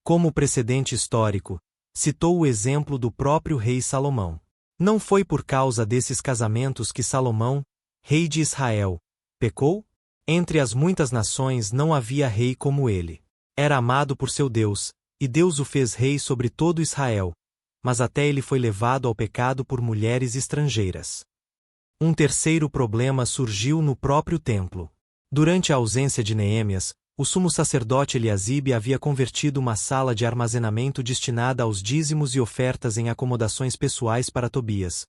Como precedente histórico, Citou o exemplo do próprio rei Salomão. Não foi por causa desses casamentos que Salomão, rei de Israel, pecou? Entre as muitas nações não havia rei como ele. Era amado por seu Deus, e Deus o fez rei sobre todo Israel, mas até ele foi levado ao pecado por mulheres estrangeiras. Um terceiro problema surgiu no próprio templo. Durante a ausência de Neemias, o sumo sacerdote Eliasibe havia convertido uma sala de armazenamento destinada aos dízimos e ofertas em acomodações pessoais para Tobias.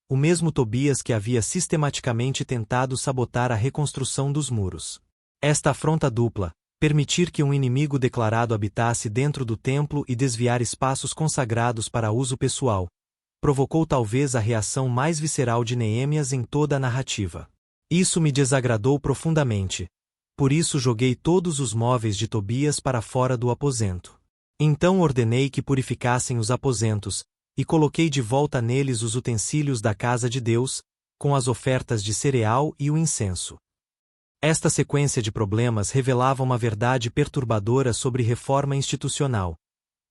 O mesmo Tobias que havia sistematicamente tentado sabotar a reconstrução dos muros. Esta afronta dupla, permitir que um inimigo declarado habitasse dentro do templo e desviar espaços consagrados para uso pessoal, provocou talvez a reação mais visceral de Neemias em toda a narrativa. Isso me desagradou profundamente. Por isso joguei todos os móveis de Tobias para fora do aposento. Então ordenei que purificassem os aposentos, e coloquei de volta neles os utensílios da casa de Deus, com as ofertas de cereal e o incenso. Esta sequência de problemas revelava uma verdade perturbadora sobre reforma institucional.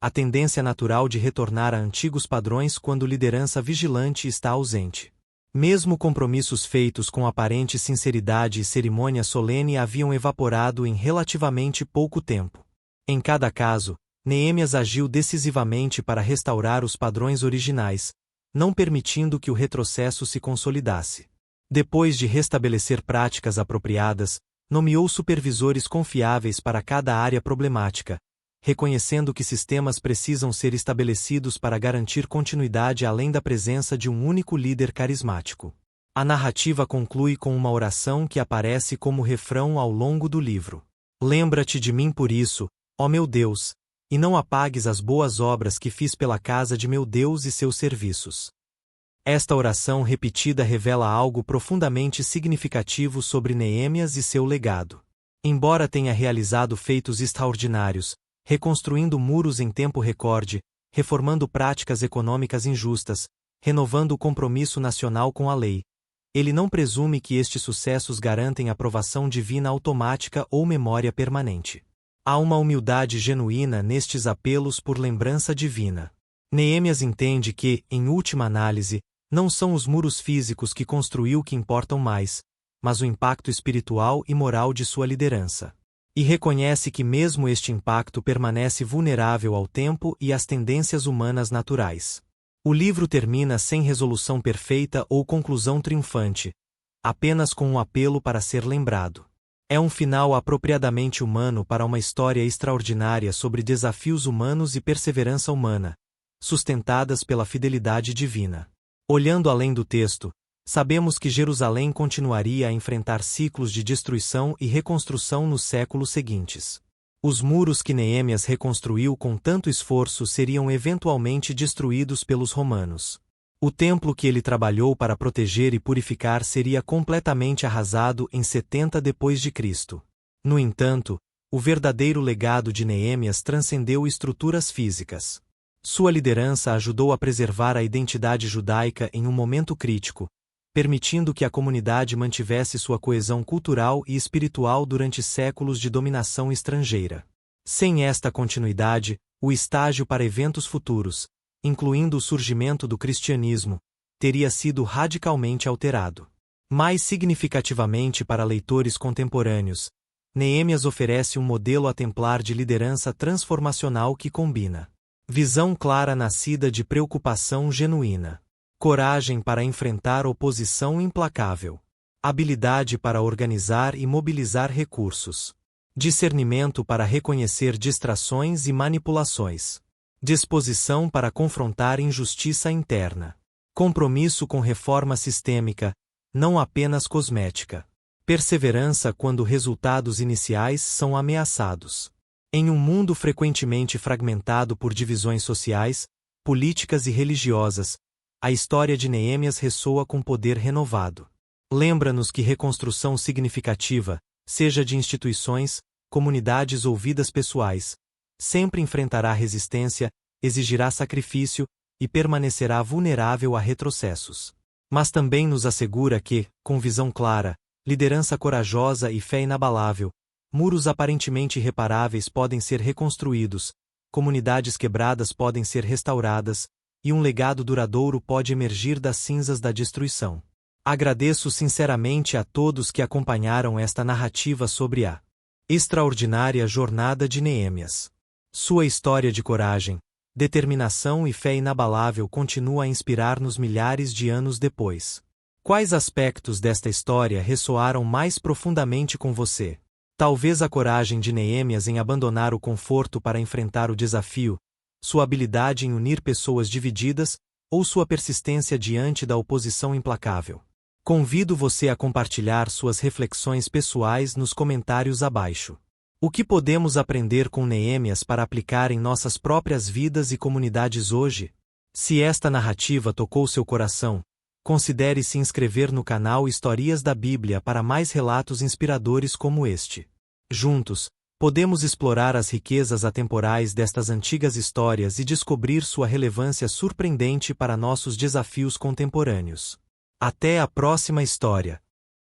A tendência natural de retornar a antigos padrões quando liderança vigilante está ausente. Mesmo compromissos feitos com aparente sinceridade e cerimônia solene haviam evaporado em relativamente pouco tempo. Em cada caso, Neemias agiu decisivamente para restaurar os padrões originais, não permitindo que o retrocesso se consolidasse. Depois de restabelecer práticas apropriadas, nomeou supervisores confiáveis para cada área problemática, reconhecendo que sistemas precisam ser estabelecidos para garantir continuidade além da presença de um único líder carismático. A narrativa conclui com uma oração que aparece como refrão ao longo do livro. Lembra-te de mim por isso, ó meu Deus, e não apagues as boas obras que fiz pela casa de meu Deus e seus serviços. Esta oração repetida revela algo profundamente significativo sobre Neemias e seu legado. Embora tenha realizado feitos extraordinários, reconstruindo muros em tempo recorde, reformando práticas econômicas injustas, renovando o compromisso nacional com a lei, ele não presume que estes sucessos garantem aprovação divina automática ou memória permanente. Há uma humildade genuína nestes apelos por lembrança divina. Neemias entende que, em última análise, não são os muros físicos que construiu que importam mais, mas o impacto espiritual e moral de sua liderança. E reconhece que mesmo este impacto permanece vulnerável ao tempo e às tendências humanas naturais. O livro termina sem resolução perfeita ou conclusão triunfante, apenas com um apelo para ser lembrado. É um final apropriadamente humano para uma história extraordinária sobre desafios humanos e perseverança humana, sustentadas pela fidelidade divina. Olhando além do texto, sabemos que Jerusalém continuaria a enfrentar ciclos de destruição e reconstrução nos séculos seguintes. Os muros que Neemias reconstruiu com tanto esforço seriam eventualmente destruídos pelos romanos. O templo que ele trabalhou para proteger e purificar seria completamente arrasado em 70 d.C. No entanto, o verdadeiro legado de Neemias transcendeu estruturas físicas. Sua liderança ajudou a preservar a identidade judaica em um momento crítico, permitindo que a comunidade mantivesse sua coesão cultural e espiritual durante séculos de dominação estrangeira. Sem esta continuidade, o estágio para eventos futuros, incluindo o surgimento do cristianismo, teria sido radicalmente alterado. Mais significativamente para leitores contemporâneos, Neemias oferece um modelo exemplar de liderança transformacional que combina visão clara nascida de preocupação genuína, coragem para enfrentar oposição implacável, habilidade para organizar e mobilizar recursos, discernimento para reconhecer distrações e manipulações, disposição para confrontar injustiça interna, compromisso com reforma sistêmica, não apenas cosmética, perseverança quando resultados iniciais são ameaçados. Em um mundo frequentemente fragmentado por divisões sociais, políticas e religiosas, a história de Neemias ressoa com poder renovado. Lembra-nos que reconstrução significativa, seja de instituições, comunidades ou vidas pessoais, sempre enfrentará resistência, exigirá sacrifício e permanecerá vulnerável a retrocessos. Mas também nos assegura que, com visão clara, liderança corajosa e fé inabalável, muros aparentemente irreparáveis podem ser reconstruídos, comunidades quebradas podem ser restauradas, e um legado duradouro pode emergir das cinzas da destruição. Agradeço sinceramente a todos que acompanharam esta narrativa sobre a extraordinária jornada de Neemias. Sua história de coragem, determinação e fé inabalável continua a inspirar-nos milhares de anos depois. Quais aspectos desta história ressoaram mais profundamente com você? Talvez a coragem de Neemias em abandonar o conforto para enfrentar o desafio, sua habilidade em unir pessoas divididas, ou sua persistência diante da oposição implacável. Convido você a compartilhar suas reflexões pessoais nos comentários abaixo. O que podemos aprender com Neemias para aplicar em nossas próprias vidas e comunidades hoje? Se esta narrativa tocou seu coração, considere se inscrever no canal Histórias da Bíblia para mais relatos inspiradores como este. Juntos, podemos explorar as riquezas atemporais destas antigas histórias e descobrir sua relevância surpreendente para nossos desafios contemporâneos. Até a próxima história!